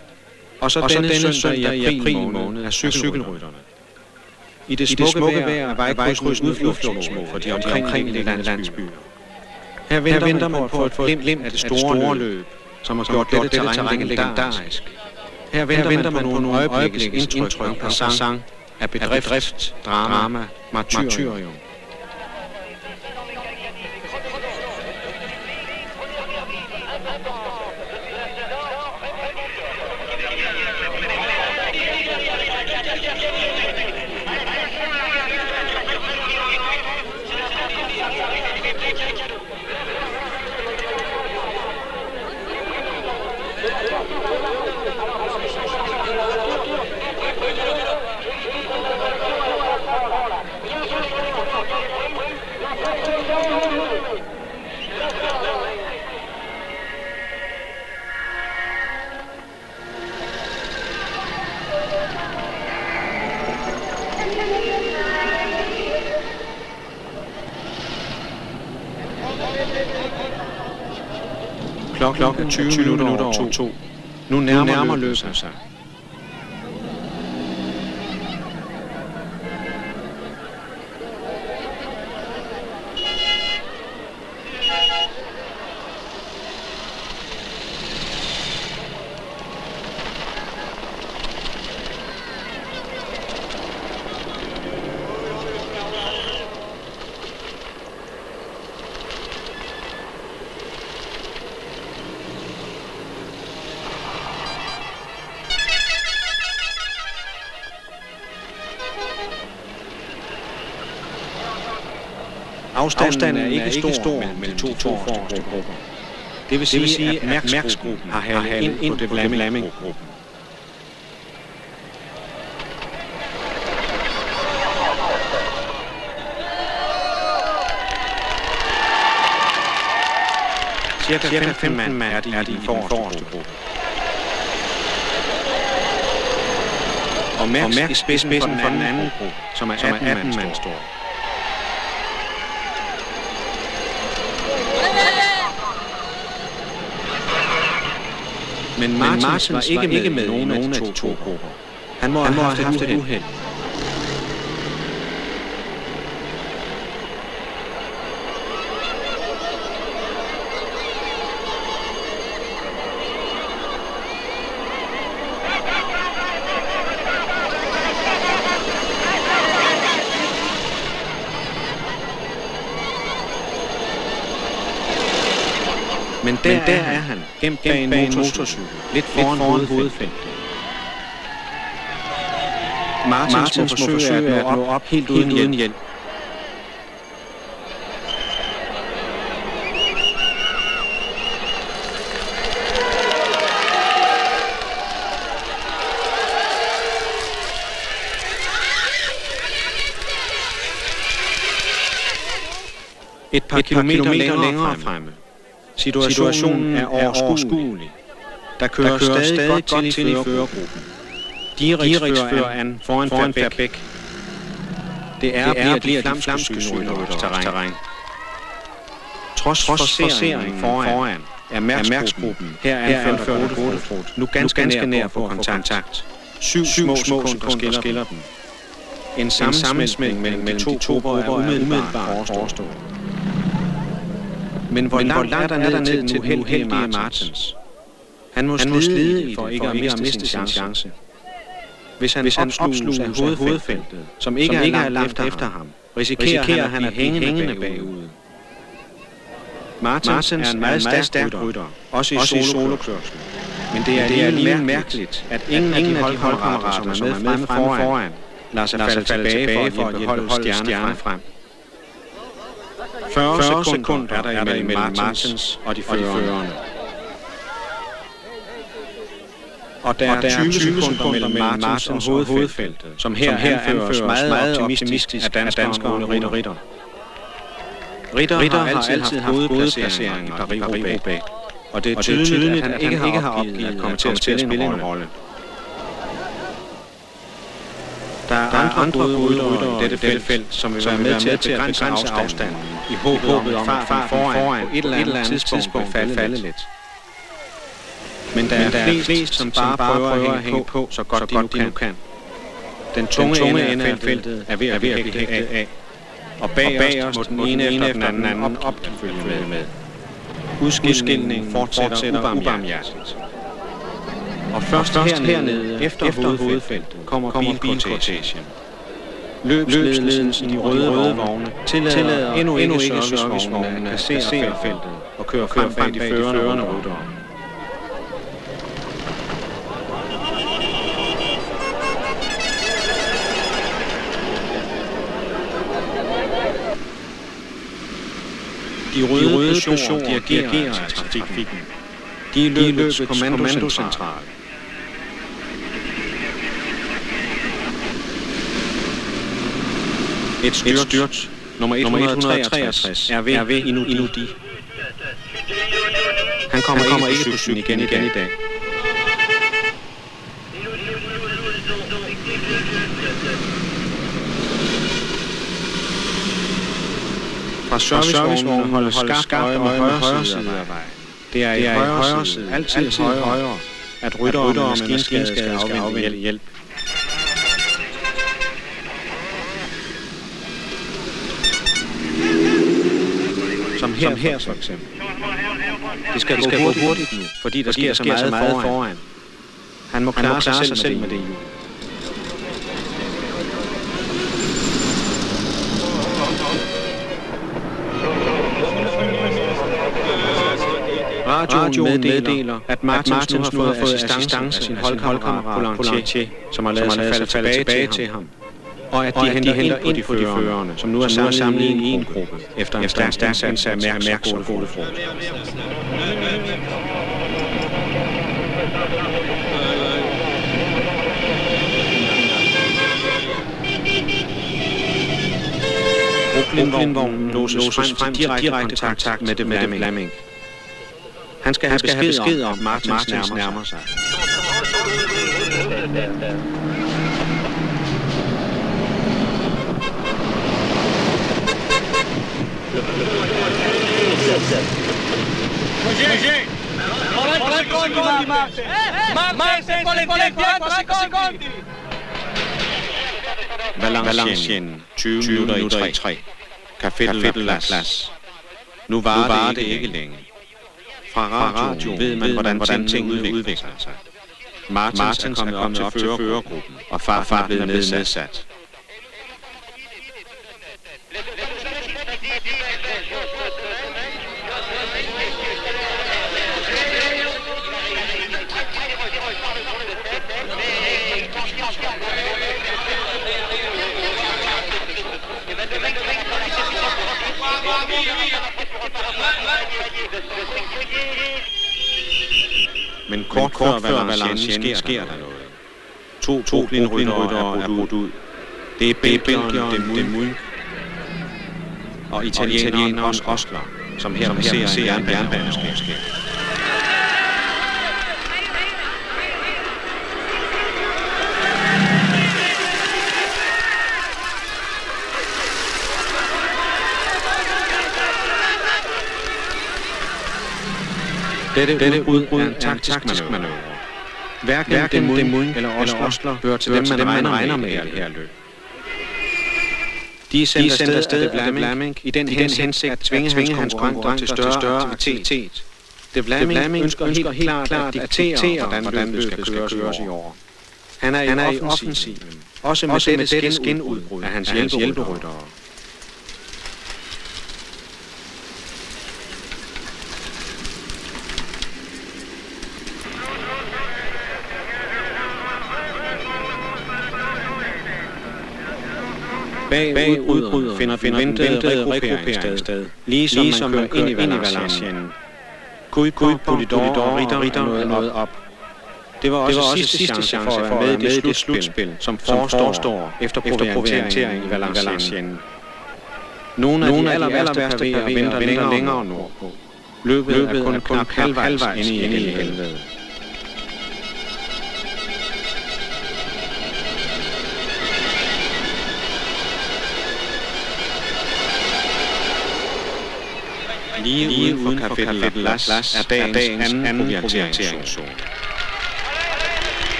[SPEAKER 1] Og så denne søndag i april måned af cykelrytterne. I det smukke vejr er vejkrydsene udflugtsmål for de omkringliggende landsbyer. Her venter man på at få et glimt af det store løb, som har gjort dette terræn legendarisk. Her venter man på nogle øjeblikkes indtryk af sang, af bedrift, drama, martyrium. Klokken er 20 minutter over 2. Nu nærmer løbet sig. Afstanden er ikke stor mellem de to forreste grupper. Det vil sige, at Mærksgruppen har halet ind på Vlamming-gruppen. Cirka 15 mand er de i den forreste gruppe. Og Mærks i spidsen for den anden gruppe, som er 18 mand stor. Men Martins var ikke med i nogen af de to grupper. Han må have haft et uheld. Men der er han, gemt bag en motorcykel, lidt foran hovedfeltet. Martins må forsøge at nå op helt uden hjælp. Et par kilometer længere fremme. Situationen er overskuelig. Der kører stadig godt til i førergruppen. Diriks fører an foran Verbæk. Det er bliver de flamskyskytteres terræn. Trods forcering foran er Mærksgruppen her anført af Godefroth nu ganske nær på kontakt. 7 små sekunder skiller dem. En sammensmeltning mellem de to grupper er umiddelbart forestået. Men hvor langt er der ned til den uheldige Martins? Han må slide for ikke at miste sin chance. Hvis han opsluges af hovedfeltet, som ikke er langt efter ham, risikerer han at hænge bagude. Martins er en meget stærk rytter, også i solokørsel. Men det er alligevel mærkeligt, at ingen af de holdkammerater, som er med foran, lader sig falde tilbage for at beholde stjerne frem. 40 sekunder er der imellem Martins og de førende. Og der er 20 sekunder mellem Martins og hovedfeltet, som her anføres meget optimistisk af danskeren Ritter. Ritter har altid haft gode placeringer i Paris-Roubaix, og det er tydeligt, at han ikke har opgivet at komme til at spille en rolle. Der er andre gode ryttere i dette felt, som vil være med til at begrænse afstanden, i håbet om at farten foran på et eller andet tidspunkt vil falde lidt. Men der er flest, som bare prøver at hænge på, så godt de nu kan. Den tunge ende af feltet er ved at blive hægtet af, og bag os må den ene efter den anden opfølge med. Udskilningen fortsætter ubarmhjertigt. Og først hernede, efter hovedfeltet, kommer bilkortegen. Løbsledelsen i de røde vogne tillader endnu ikke servicevognene at passere feltet og køre frem bag de førende ryttere. De røde stationer dirigerer trafikken. De er løbets kommandocentral. Et styrt, nummer 163, er ved Inudi. Han kommer ikke på cyklen igen i dag. Fra servicevognen holder skarpt øje med højre side af vejen. Det er i højre side, altid højre, at ryttere og maskinskade skal afvente hjælp. Som her for eksempel. Det skal gå hurtigt nu, fordi der sker så meget foran. Han må klare sig selv med det hjul. Radioen meddeler, at Martins nu har fået assistance af sin holdkammerat Poulain, som har ladet sig falde tilbage til ham. og at de henter ind på de førerne, som nu er samlet i en gruppe, efter en stærk indsats af Mærks og Godefrost. Brooklyn-vognen låses frem til direkte kontakt med Fleming. Han skal have besked om, at Martins nærmer sig. Valenciennes, 20 minutter i 3. Café de la Place. Nu varer det ikke længe. Fra radioen ved man, hvordan ting udvikler sig. Martins er kommet op til førergruppen, og far er blevet nedsat. Men kort før Valenciennes sker der noget. To Brooklyn-ryttere er brudt ud. Det er belgieren Demouy og italieneren Osler, som her ser en jernbaneskab. Dette udbrud er en taktisk manøvre. Hverken Demouy eller Osler hører til dem, man regner med her løb. De er sendt afsted af Fleming i den hensigt at tvinge hans konkurrent til større aktivitet. Fleming ønsker helt klart at diktere, hvordan løbet skal køres i år. Han er i offensiven, også med dette skinudbrud af hans hjælperyttere. Bag udbrud finder ventet regruppering sted, ligesom man kører ind i Valenciennes. Kuy Polidor ritter noget op. Det var også sidste chance for at være med i det slutspil, som forestår efter proviantering i Valenciennes. Nogle af de allerværste pavéer venter længere nordpå. Løbet er kun halvvejs inde i helvede. Lige uden for Café de la Place er dagens anden provianteringszone.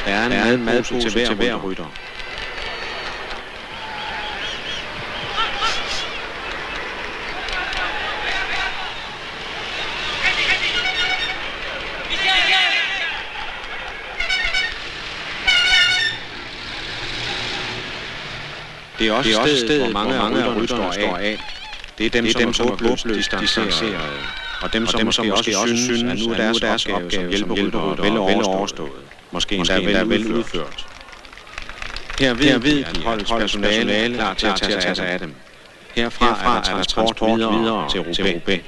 [SPEAKER 1] Der er en madpose til hver rytter. Det er også stedet, hvor mange af rytterne står af. Det er dem, som er håbløst distancerede, og dem, som måske også synes, at nu er deres opgave som hjælperyttere vel overstået, måske endda vel udført. Her ved de, at holdets personale er klar til at tage sig af dem. Herfra er der transport videre til Roubaix.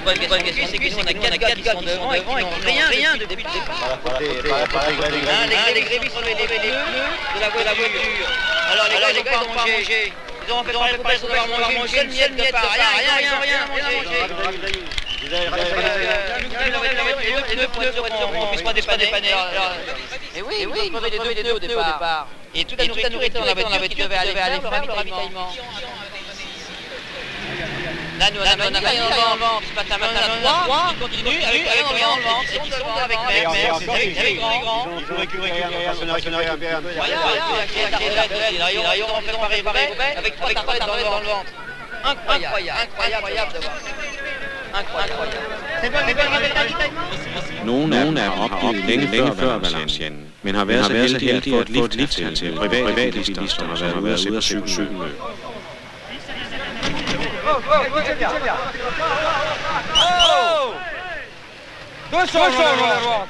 [SPEAKER 13] C'est que nous, on a 4 gars qui sont devant et qui n'ont rien depuis le départ. Les grévistes sont les pneus de la voiture. Alors les gars, ils n'ont pas mangé. Ils ont fait manger une seule miette de part. Rien mangé. Les deux pneus pour qu'on puisse pas dépanner. Et oui, ils ont crevé les deux au départ. Et toute la nourriture dans la voiture devait aller faire le ravitaillement. Là, nous, on a rien en vente. Ce matin, on a 3 qui continuent avec rien en vente. Et qui sont devant avec Mère, avec les grands.
[SPEAKER 7] Ils ont récupéré un peu.
[SPEAKER 13] Ils ont fait préparer avec 3 tartelettes dans le ventre. Incroyable de voir.
[SPEAKER 1] Nogle er opgivet længe før Valenciennes, men har været så heldige at få et lift til private bilister, som har været ude at cykelløb.
[SPEAKER 12] Dove sono le ruote?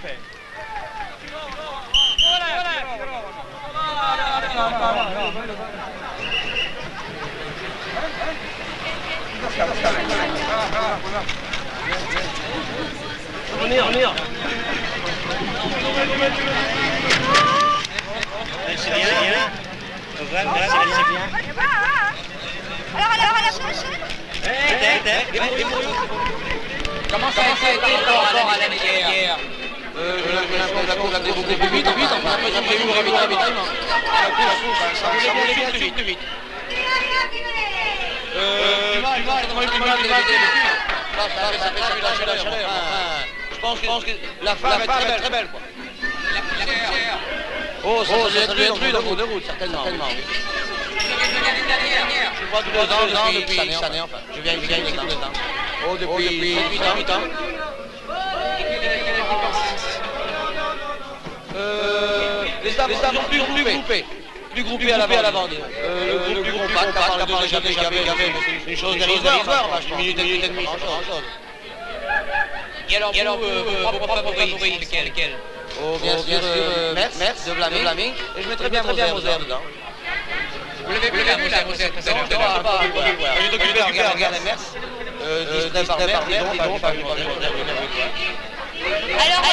[SPEAKER 2] C'est bien. C'est bien.
[SPEAKER 8] Alors,
[SPEAKER 13] Comment ça a été par rapport à la hier?
[SPEAKER 10] La cour a développé plus vite, enfin, après j'ai eu le ravitaillement. Ça voulait plus vite. Je pense que la femme est très belle, quoi. Oh, ça doit être lui en cours de route, certainement. Je vois tous les ans depuis cette année, enfin. Je viens tous les ans. Oh, depuis 8 ans. Les dames sont plus groupées à l'avant. Le plus compact, à part le deux échappés, c'est une chose dérisoire, une minute et demie, pas grand-chose.
[SPEAKER 13] Et alors, vos propres favoris, lesquels?
[SPEAKER 10] Oh, bien sûr, Metz, de Vlaming, et je mettrais bien Moser dedans.
[SPEAKER 13] Vous l'avez vu, la Moser précédemment?
[SPEAKER 10] J'ai occupé à regarder Metz, 19 par Metz, disons, pas vu Moser.
[SPEAKER 8] Alors,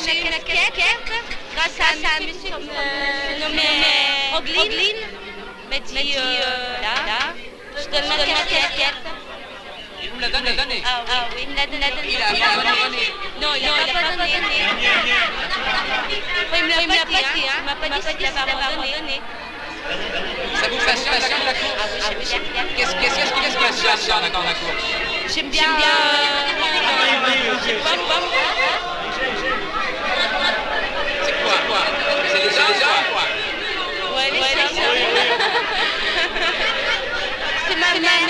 [SPEAKER 8] j'ai eu la quête grâce à un monsieur nommé Roglin. M'a dit, là, je donne ma quête.
[SPEAKER 13] Il vous l'a donné?
[SPEAKER 8] Ah oui, il me l'a donné.
[SPEAKER 13] Il a donné?
[SPEAKER 8] Non, il n'a pas donné. Il me l'a pas dit, hein. Il m'a pas dit s'il avait abandonné.
[SPEAKER 13] Ça vous fascine la course?
[SPEAKER 8] Ah oui, j'aime bien.
[SPEAKER 13] Qu'est-ce qu'il y a dans la course?
[SPEAKER 8] J'aime bien.
[SPEAKER 13] C'est quoi? C'est des hommes, quoi?
[SPEAKER 8] Ouais, les hommes. C'est ma mère.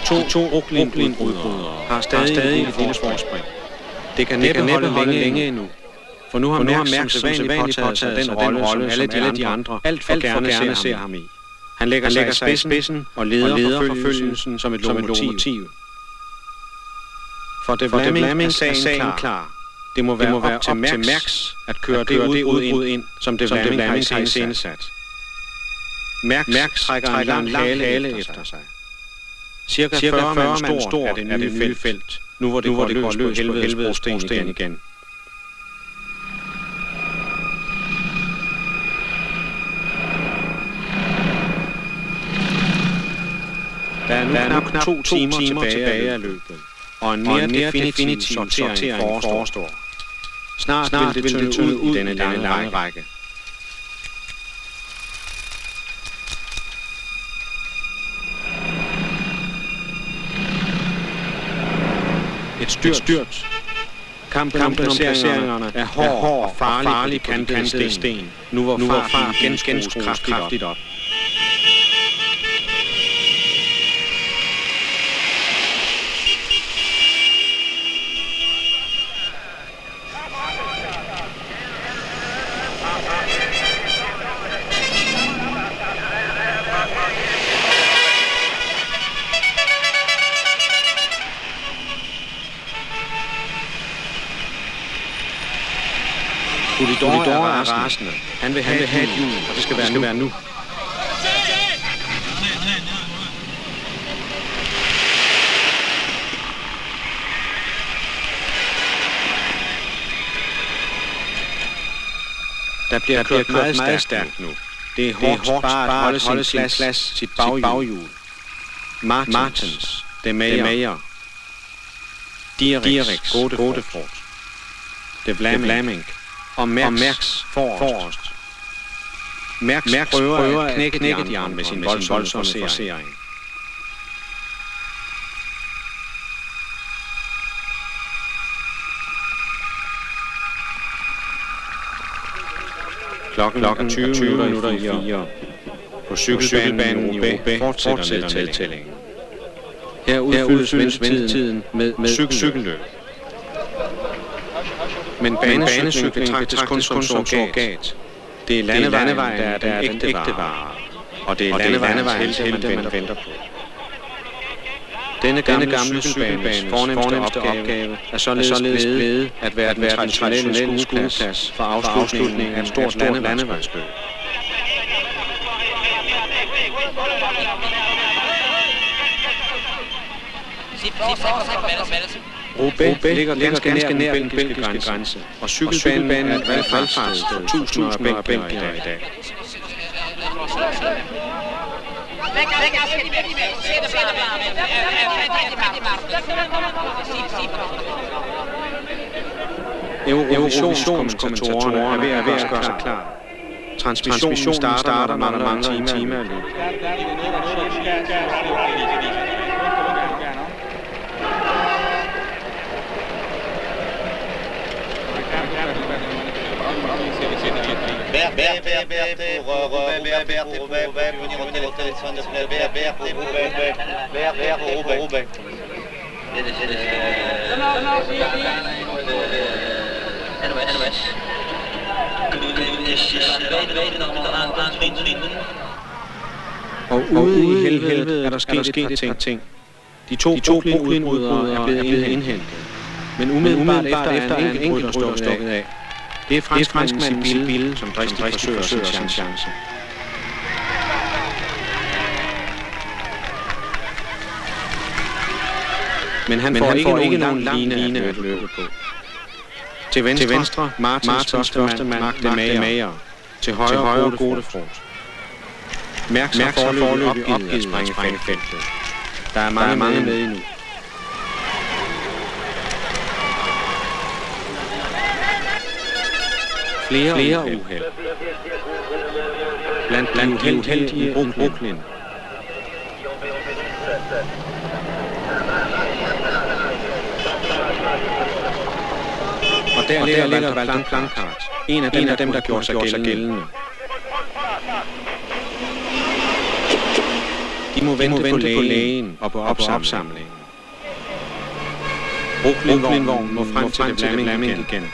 [SPEAKER 1] De to Brooklyn-udbrydere har stadig et lille forspring. Det kan næppe holde længe endnu. For nu har Mærks som sædvanligt påtaget sig den rolle, som alle de andre alt for gerne ser ham i. Han lægger sig i spidsen og leder forfølgelsen som et lokomotiv. For Vlaming er sagen klar. Det må være op til Mærks at køre det udbrud ind, som Vlaming har iscenesat. Mærks trækker en lang hale efter sig. Cirka 40 mand stor er det nye felt, nu hvor det går løs på helvedesbrosten igen. Der er nu knap 2 timer tilbage af løbet, og en mere definitiv sortering forestår. Snart vil det tynde ud i denne lange række. Et styrt. Kampen om placeringerne er hård og farlig på de kantede sten, nu hvor fart genskrues kraftigt op. Polidor er rasende. Han vil have et hjul, og det skal være nu. Der bliver kørt meget stærkt nu. Det er hårdt bare at holde sin plads, sit baghjul. Martens, De Meyer, Dierix, Godefroot, De Vlaming, og Mærks forrest. Mærks prøver at knække de andre med sin voldsomme forcering. Klokken 20 minutter i 4. På cykelbanen i Roubaix fortsætter nedtællingen. Her udfyldes ventetiden med cykelløb. Men banecykling betragtes kun som surrogat. Det er landevejen, der er den ægte vare. Og det er landevejens helte, man venter på. Denne gamle cykelbanes fornemmeste opgave er således blevet at være den traditionelle skueplads for afslutningen af et stort landevejsløb. Roubaix ligger ganske nær den belgiske grænse, og cykelbanen er et valgfartssted for tusinder af belgiere i dag. Eurovisionskommentatorer er ved at gøre sig klar. Transmissionen starter, når der mangler timer af løb. Og ude i helvede er der sket et par ting. De to Brooklyn-udbrydere er blevet indhentet. Men umiddelbart efter er en enkelt rytter stukket af. Det er franskmanden Sibylle, som dristigt forsøger sin chance. Men han får ikke nogen line at løbe på. Til venstre Martins første mand, Mark de Mayer. Til højre Godefroot. Mærks har foreløbig opgivet at springe feltet. Der er mange med endnu. Flere uheld. Blandt de uheldige i Brooklyn. Og der ligger Valter Plancard. En af dem, der gjorde sig gældende. De må vente på lægen og på opsamlingen. Brooklyn-vognen må frem til Vlamming igen.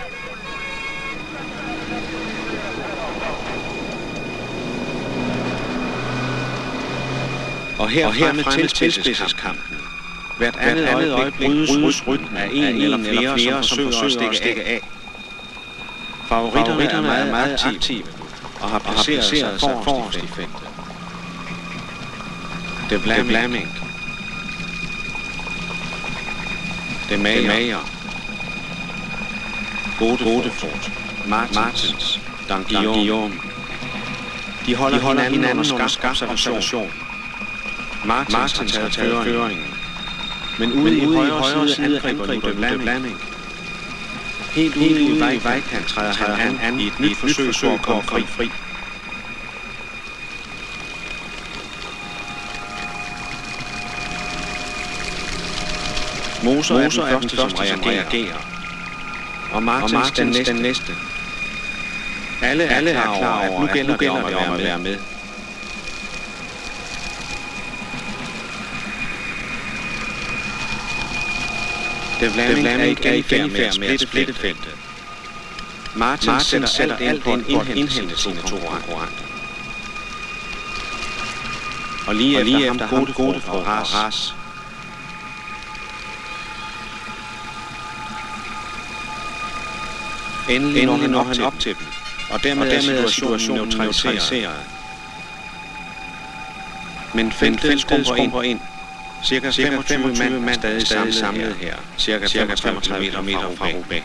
[SPEAKER 1] Og hermed tilspidses kampen. Hvert andet øjeblik brydes rytmen af en eller flere, som forsøger at stikke af. Favoritterne er meget aktive og har placeret sig forrest i feltet. De Vlamming. De Mayer. Godefroot. Martins. Guillaume. De holder hinanden under skarp observation. Martins har taget føringen. Men ude i højre side angriber De Vlamming. Helt ude i vejkant træder han an i et nyt forsøg på at komme fri. Moser er den første, som reagerer. Og Martins den næste. Alle er klar over, at nu gælder det om at være med. De Vlamming er i færd med at splitte feltet. Martins sætter alt ind på at indhente sine to konkurrenter. Og lige efter ham Godefroot og Haas. Endelig når han op til dem, og dermed er situationen neutraliseret. Men feltet skrumper ind. Cirka 25 mand stadig samlet her. Cirka 35 meter fra Roubaix.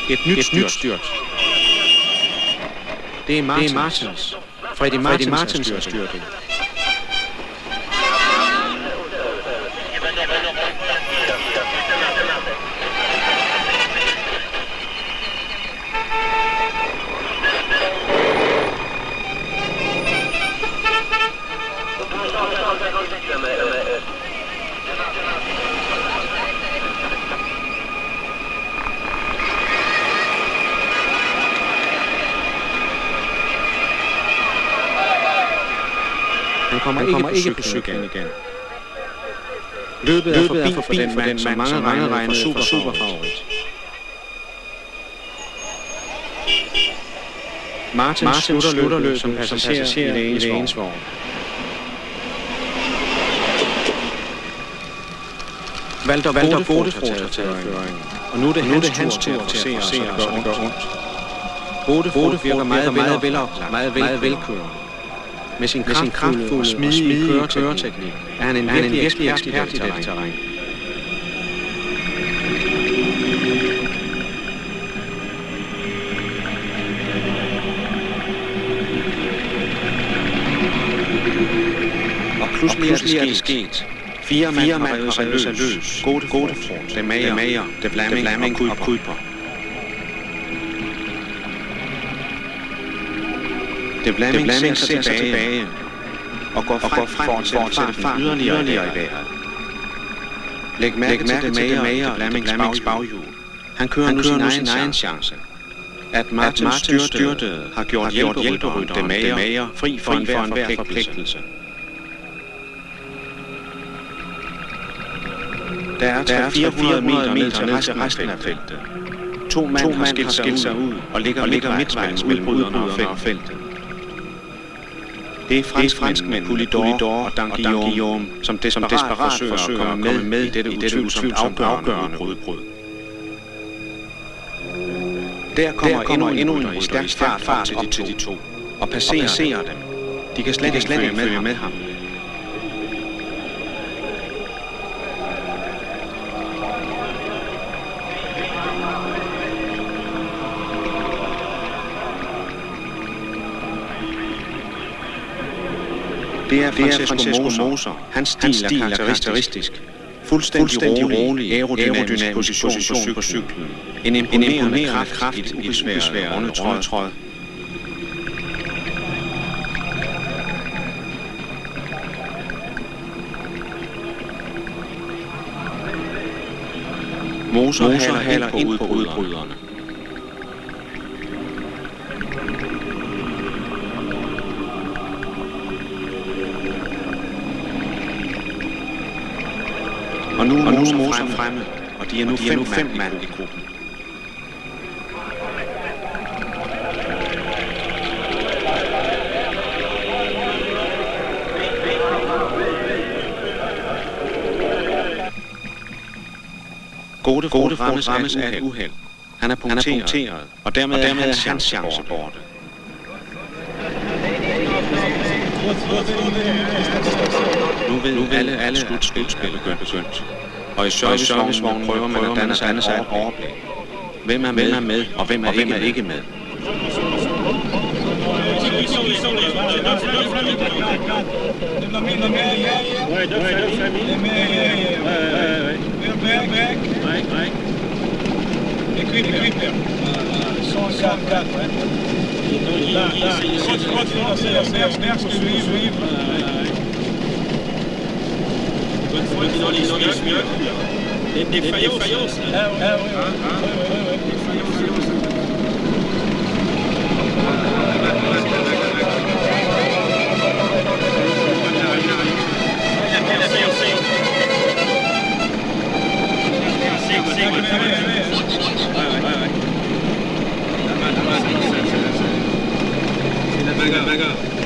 [SPEAKER 1] Et nyt styrt. Det er Martins. Freddy Martins er styrtet. Han kommer ikke på cyklen igen. Løbet er forbi for den mand, som mange regnede for superfavorit. Martin slutter løbet som passager i lægens vogn. Walter Godefroth har taget føringen, og nu er det hans tur til at se, at det gør ondt. Godefroth virker meget veloplagt, meget velkørende. Med sin kraftfulde og smidige køreteknik er han en virkelig ekspert i dette terræn. Og pludselig er det sket. Fire mand har revet sig løs. Godefroth, De Meyer, De Vlaminck og Kuiper. De Vlaminck ser sig tilbage og går frem for at sætte farten yderligere i vejret. Læg mærke til De Meyer og Vlamingks baghjul. Han kører nu sin egen chance. At Martin styrtede har gjort hjælperytteren De Meyer fri for enhver forpligtelse. Der er 400 meter ned til resten af feltet. To mand har skilt sig ud og ligger midtvejs mellem udbryderne og feltet. Det er franskmænd Poulidor og Danguillaume, som desperat forsøger at komme med i dette utvivlsomt afgørende udbrud. Der kommer endnu en rytter i stærk fart op til de to og passerer dem. De kan slet ikke følge med ham. Det er Francesco Moser. Hans stil er karakteristisk. Fuldstændig rolig, aerodynamisk position på cyklen. En imponerende kraft i et ubesværet rundetråd. Moser haler ind på udbryderne. Og nu er Moser fremme, og de er nu fem mand i gruppen. Godefroth rammes af et uheld. Han er punkteret, og dermed er hans chance borte. Nu ved alle at slutspillet er begyndt. Og i servicevognen prøver man at danne sig et overblik. Hvem er med, og hvem er ikke med?
[SPEAKER 7] Des faillances.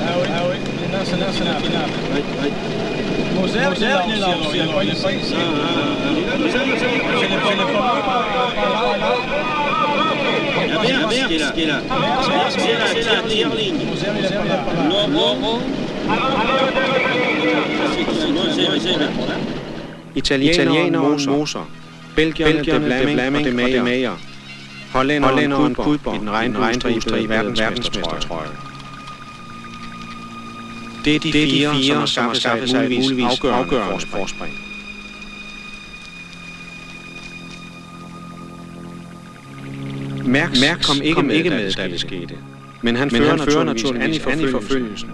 [SPEAKER 7] Ah oui.
[SPEAKER 1] Italieneren Moser, belgierne De Vlaminck og De Meyer, hollænderen Kuiper i den regnbuestribede verdensmestertrøje. Det er de fire, som har skaffet sig et muligvis afgørende forspring. Mærks kom ikke med, da det skete, men han fører naturligvis an i forfølgelsen.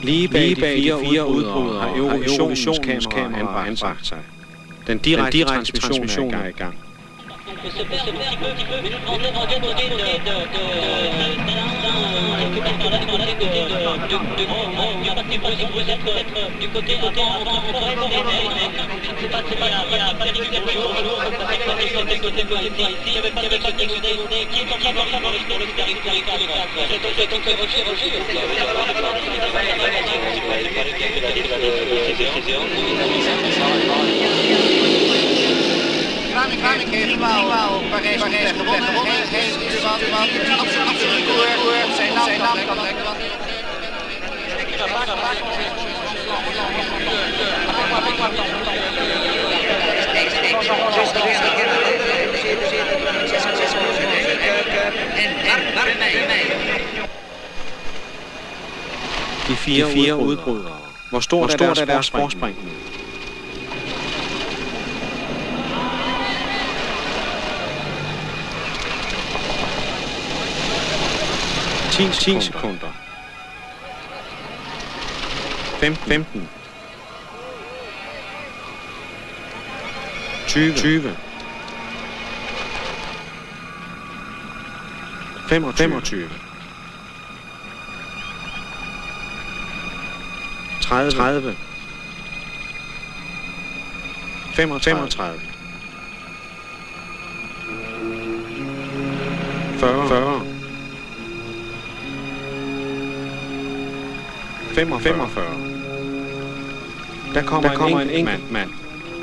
[SPEAKER 1] Lige bag de fire udbrydere har Eurovisionsens kamera anbragt sig. Den direkte transmission er i gang.
[SPEAKER 6] Kramik heeft Parijs gewonnen. Absoluut record op zijn naam kan leggen.
[SPEAKER 1] De fire udbrydere. Hvor stort er deres forspring nu? 10 sekunder. 15. 20. 25. 30. 35. 40. 45. Der kommer en enkelt mand.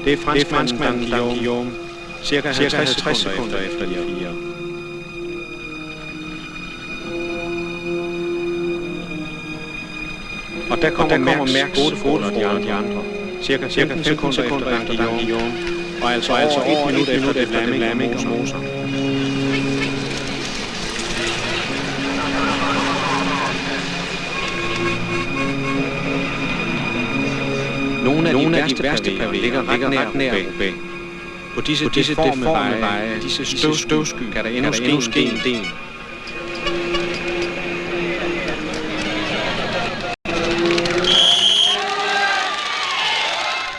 [SPEAKER 1] Det er franskmanden Guillaume. Cirka 50 sekunder efter de fire. Og der kommer Mærks 8 og de andre. Cirka 15 sekunder efter Guillaume. Og altså over 1 minut efter Fleming og Moser. Nogle af de værste pavéer ligger ret nær Roubaix. På disse deforme veje, disse støvsky, kan der endnu ske en del.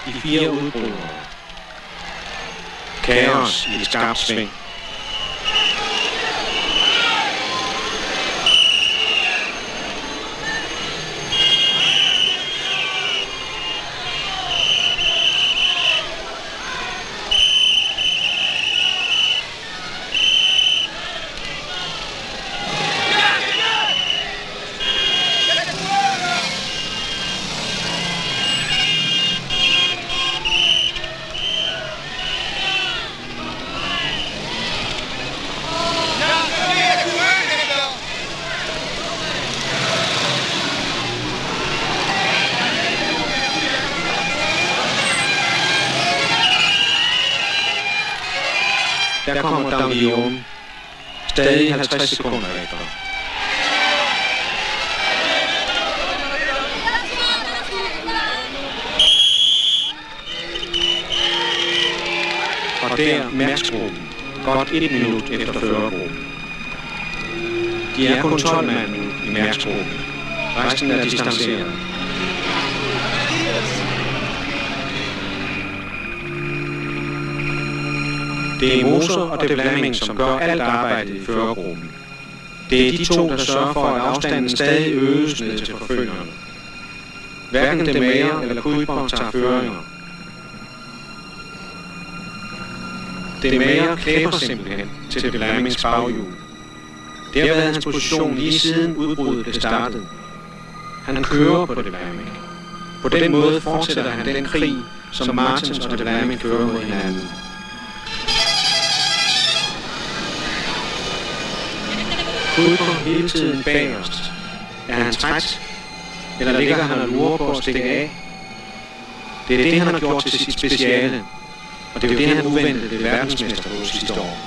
[SPEAKER 1] De fire udbrydere. Kaos i et skarpt sving. Der kommer Guillaume. Stadig 50 sekunder efter. Og der Mærksgruppen. Godt 1 minut efter førergruppen. De er kun 12 mand nu i Mærksgruppen. Resten er distanceret. Det er Moser og det Fleming, som gør alt arbejdet i førergruppen. Det er de to, der sørger for, at afstanden stadig øges ned til forfølgerne. Hverken de Meyer eller Kuiper tager føringer. De Meyer klæber simpelthen til det Flemings baghjul. Det har været hans position lige siden udbruddet startede. Han kører på det Fleming. På den måde fortsætter han den krig, som Martens og det Fleming kører mod hinanden. Kuiper hele tiden bagerst. Er han træt? Eller ligger han og lurer på at stikke af? Det er det, han har gjort til sit speciale. Og det er jo det, han uventede ved verdensmester på sidste år.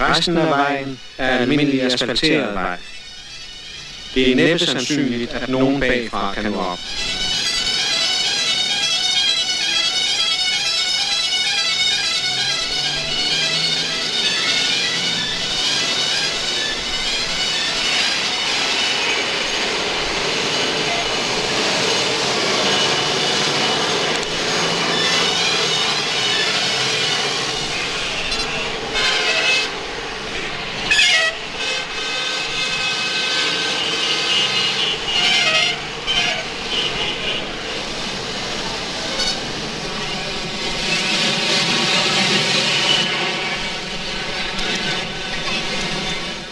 [SPEAKER 1] Resten af vejen er almindelig asfalteret vej. Det er næppe sandsynligt, at nogen bagfra kan nå op.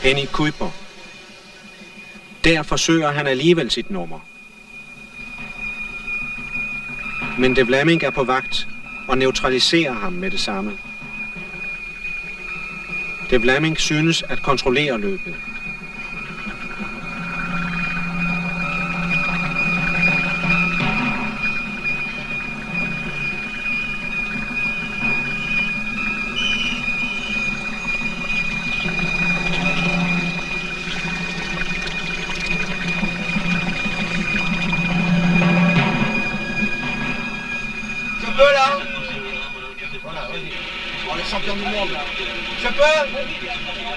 [SPEAKER 14] Henny Kuiper. Der forsøger han alligevel sit nummer. Men De Vlaeminck er på vagt og neutraliserer ham med det samme. De Vlaeminck synes at kontrollere løbet.
[SPEAKER 4] Champion du monde. Je peux?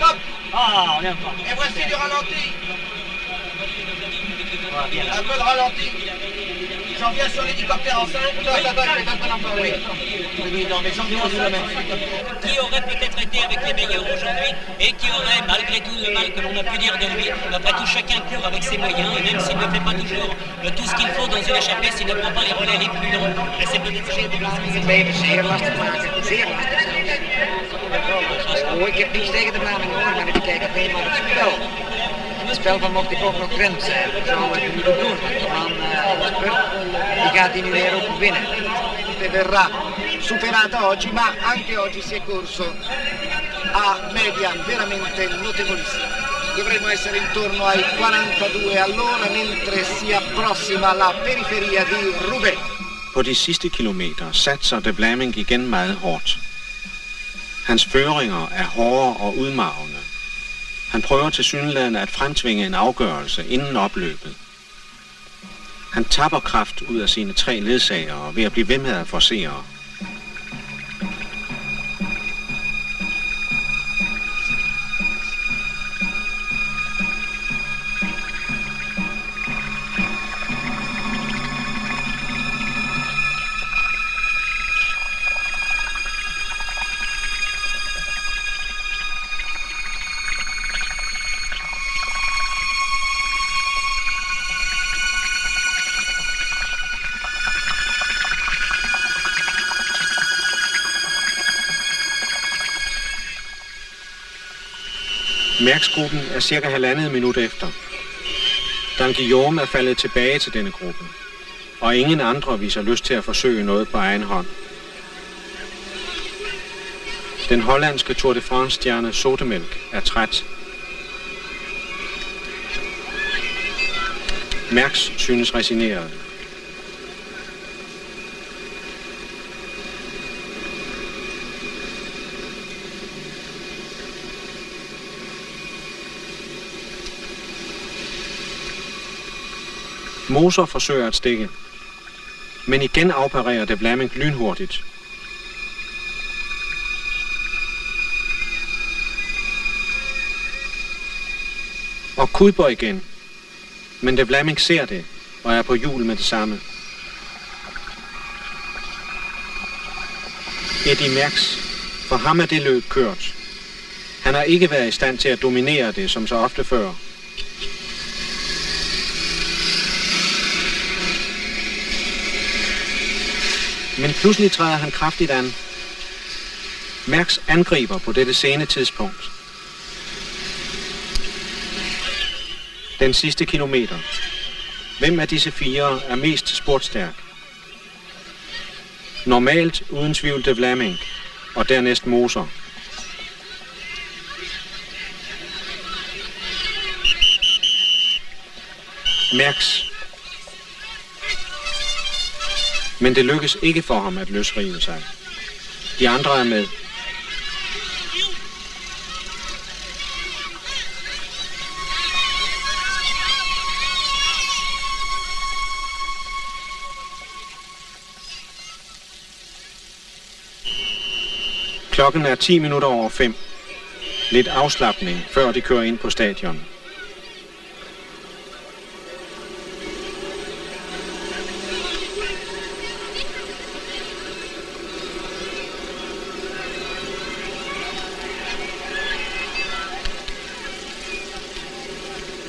[SPEAKER 4] Top!
[SPEAKER 2] Ah, on aime pas.
[SPEAKER 4] Et voici du ralenti. Un peu de ralenti. J'en viens sur l'hélicoptère en 5. Oui. Oui, non, mais j'en viens sur la même.
[SPEAKER 15] Qui aurait peut-être été avec les meilleurs aujourd'hui et qui aurait, malgré tout le mal que l'on a pu dire de lui, après tout chacun court avec ses moyens et même s'il ne fait pas toujours tout ce qu'il faut dans une échappée, s'il ne prend pas les relais les plus longs, et c'est peut-être
[SPEAKER 16] zeer lastig maken. Zeer lastig zelfs. Oh, ik heb niets tegen de Vlamingen hoor, maar ik kijk alleen maar het spel. Het spel van mocht ik ook nog grens zijn. Dat zou ik moeten doen. Want die spurt, die gaat die nu weer ook winnen.
[SPEAKER 17] Verrà superata oggi, ma anche oggi si è corso a media veramente notevolissima. Dovremmo essere intorno ai 42 all'ora, mentre si approssima la periferia di Roubaix.
[SPEAKER 14] På de sidste kilometer satser De Vlaeminck igen meget hårdt. Hans føringer er hårde og udmarvende. Han prøver tilsyneladende at fremtvinge en afgørelse inden opløbet. Han tapper kraft ud af sine 3 ledsagere ved at blive ved med at forcere. Mærksgruppen er cirka 1,5 minut efter. Dan Guillaume er faldet tilbage til denne gruppe, og ingen andre viser lyst til at forsøge noget på egen hånd. Den hollandske Tour de France-stjerne Sotemelk er træt. Merckx synes resigneret. Moser forsøger at stikke, men igen afparerer De Vlaeminck lynhurtigt. Og Kuiper igen, men De Vlaeminck ser det og er på hjul med det samme. Eddy Merckx, for ham er det løb kørt. Han har ikke været i stand til at dominere det som så ofte før. Men pludselig træder han kraftigt an. Merckx angriber på dette sene tidspunkt. Den sidste kilometer. Hvem af disse 4 er mest spurtstærk? Normalt uden tvivl De Vlaeminck, og dernæst Moser. Merckx. Men det lykkes ikke for ham at løsrive sig. De andre er med. Klokken er 10 minutter over 5. Lidt afslapning, før de kører ind på stadion.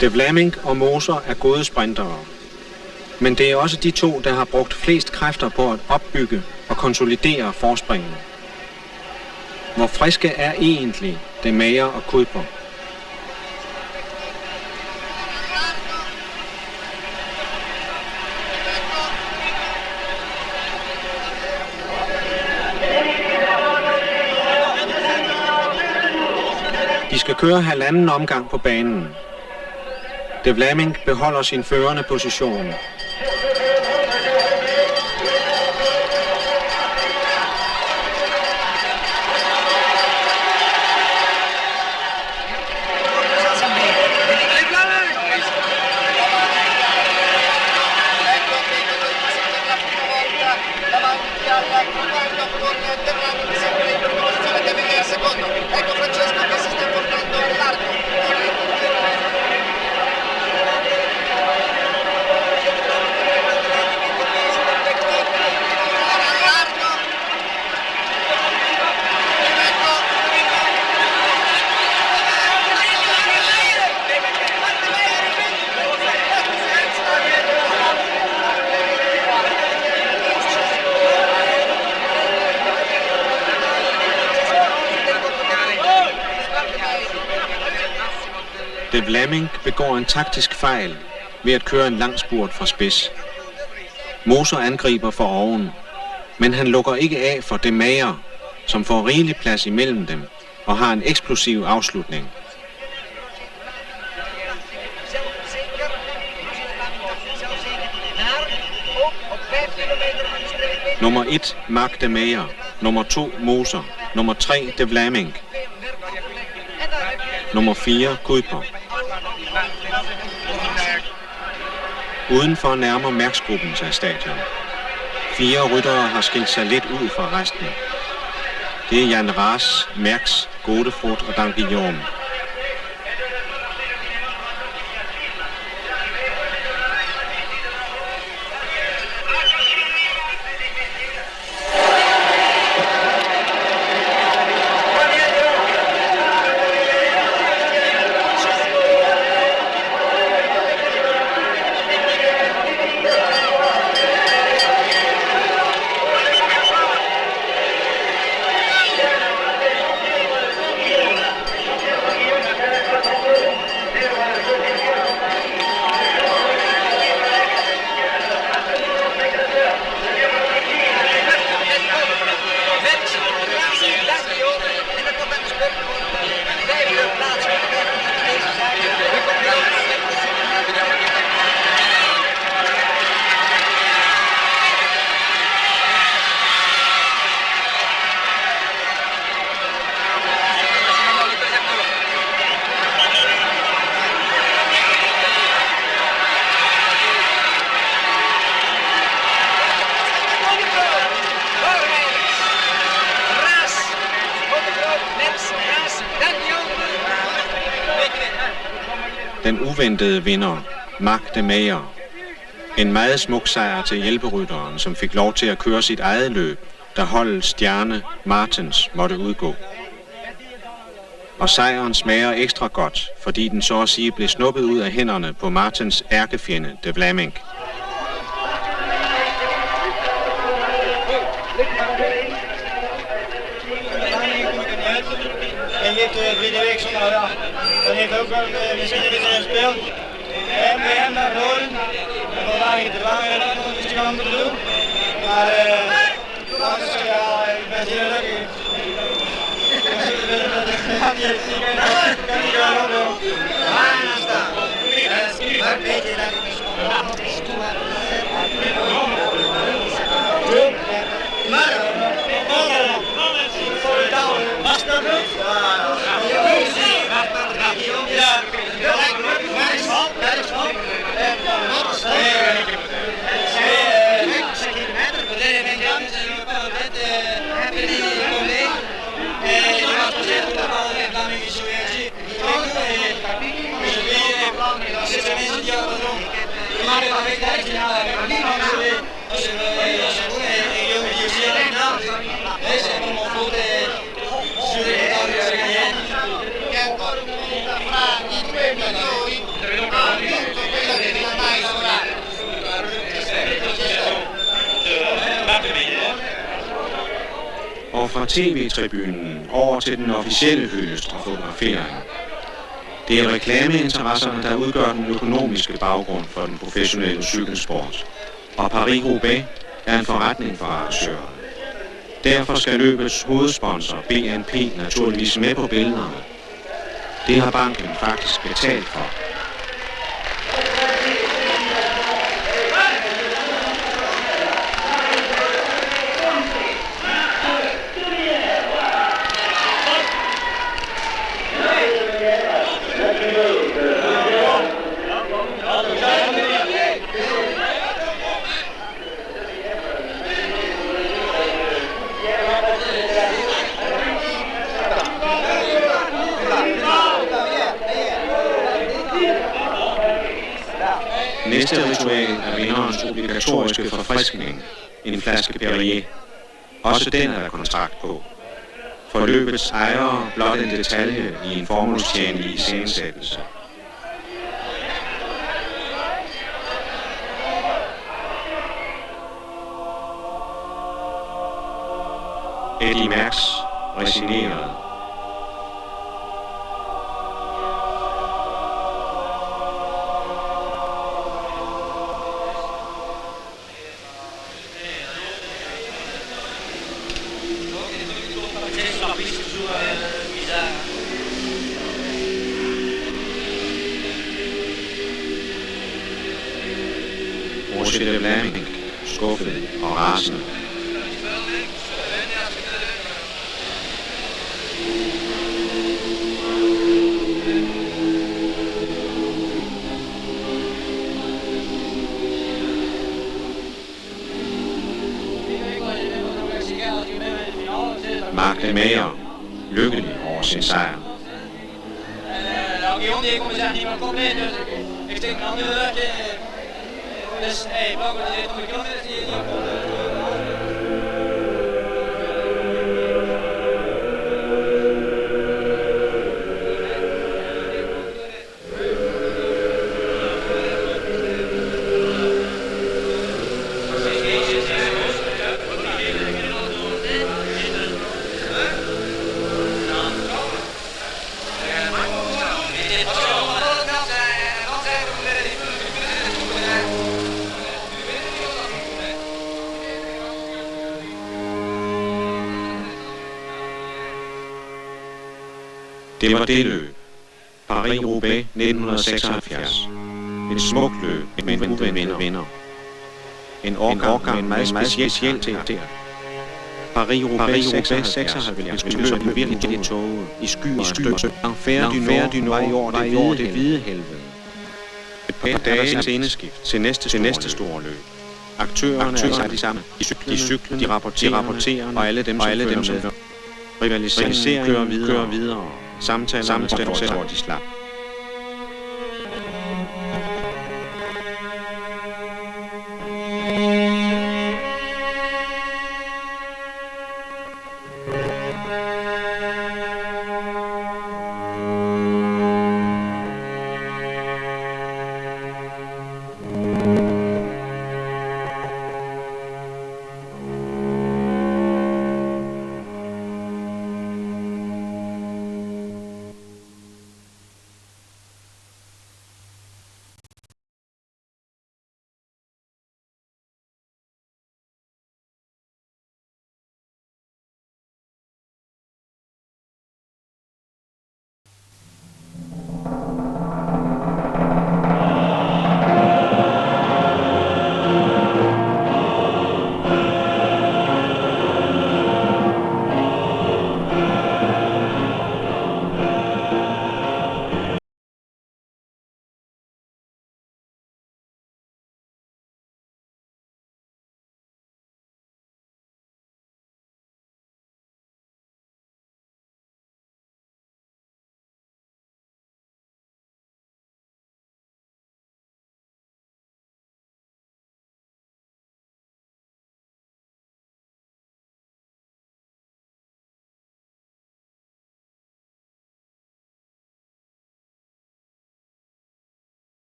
[SPEAKER 14] De Vlaeminck og Moser er gode sprintere. Men det er også de 2, der har brugt flest kræfter på at opbygge og konsolidere forspringene. Hvor friske er egentlig De Meyer og Kuiper? skal køre 1,5 omgang på banen. De Vlaeminck beholder sin førende position.
[SPEAKER 17] Ecco Francesco che si sta portando all'arco.
[SPEAKER 14] De Vlaeminck begår en taktisk fejl ved at køre en lang spurt fra spids. Moser angriber for oven, men han lukker ikke af for De Meyer, som får rigelig plads imellem dem og har en eksplosiv afslutning. Nummer 1, Mark De Meyer. Nummer 2, Moser. Nummer 3, De Vlaeminck. Nummer 4, Kuiper. Udenfor nærmer Mærksgruppen sig stadion. 4 ryttere har skilt sig lidt ud fra resten. Det er Jan Raas, Merckx, Godefroot og Dan Guillaume. Den uventede vinder, Mark De Meyer. En meget smuk sejr til hjælperytteren, som fik lov til at køre sit eget løb, da holdets stjerne, Martens, måtte udgå. Og sejren smager ekstra godt, fordi den så at sige blev snuppet ud af hænderne på Martens ærkefjende, De Vlaeminck.
[SPEAKER 18] En dit tweede week zondag, ja. Dan heeft ook wel misschien een beetje gespeeld. En bij hem naar voren. En vandaag in de lange is die gaan moeten doen. Maar anders, ja, ik ben heel gelukkig. Kan niet gaan opdoen. Maar dan staan. Maar een beetje dat ik
[SPEAKER 1] Og fra tv-tribunen over til den officielle hyldest og fotografering. Det er reklameinteresserne, der udgør den økonomiske baggrund for den professionelle cykelsport. Og Paris-Roubaix er en forretning for arrangørerne. Derfor skal løbets hovedsponsor BNP naturligvis med på billederne. Det har banken faktisk betalt for. Næste ritual er vinderens obligatoriske forfriskning, en flaske Perrier. Også den er der kontrakt på. For løbets ejere blot en detalje i en formålstjenlig iscenesættelse. Eddie Merckx, resigneret. Roger de Vlaeminck, skuffet og rasende. Marc Lemaire, lykkelig over sin sejr. Det var det løb. Paris-Roubaix 1976. Et smukt løb med en uventet vinder. En årgang meget speciel til der. Paris-Roubaix 76 blev virkelig toget i skyer og støv. Færre du når i år det hvide helvede. Et par dage sceneskift til næste store løb. Aktørerne er de samme. De cykler, de rapporterer, og alle dem som rivaliseringen kører videre. Samtalerne står, hvor de slap.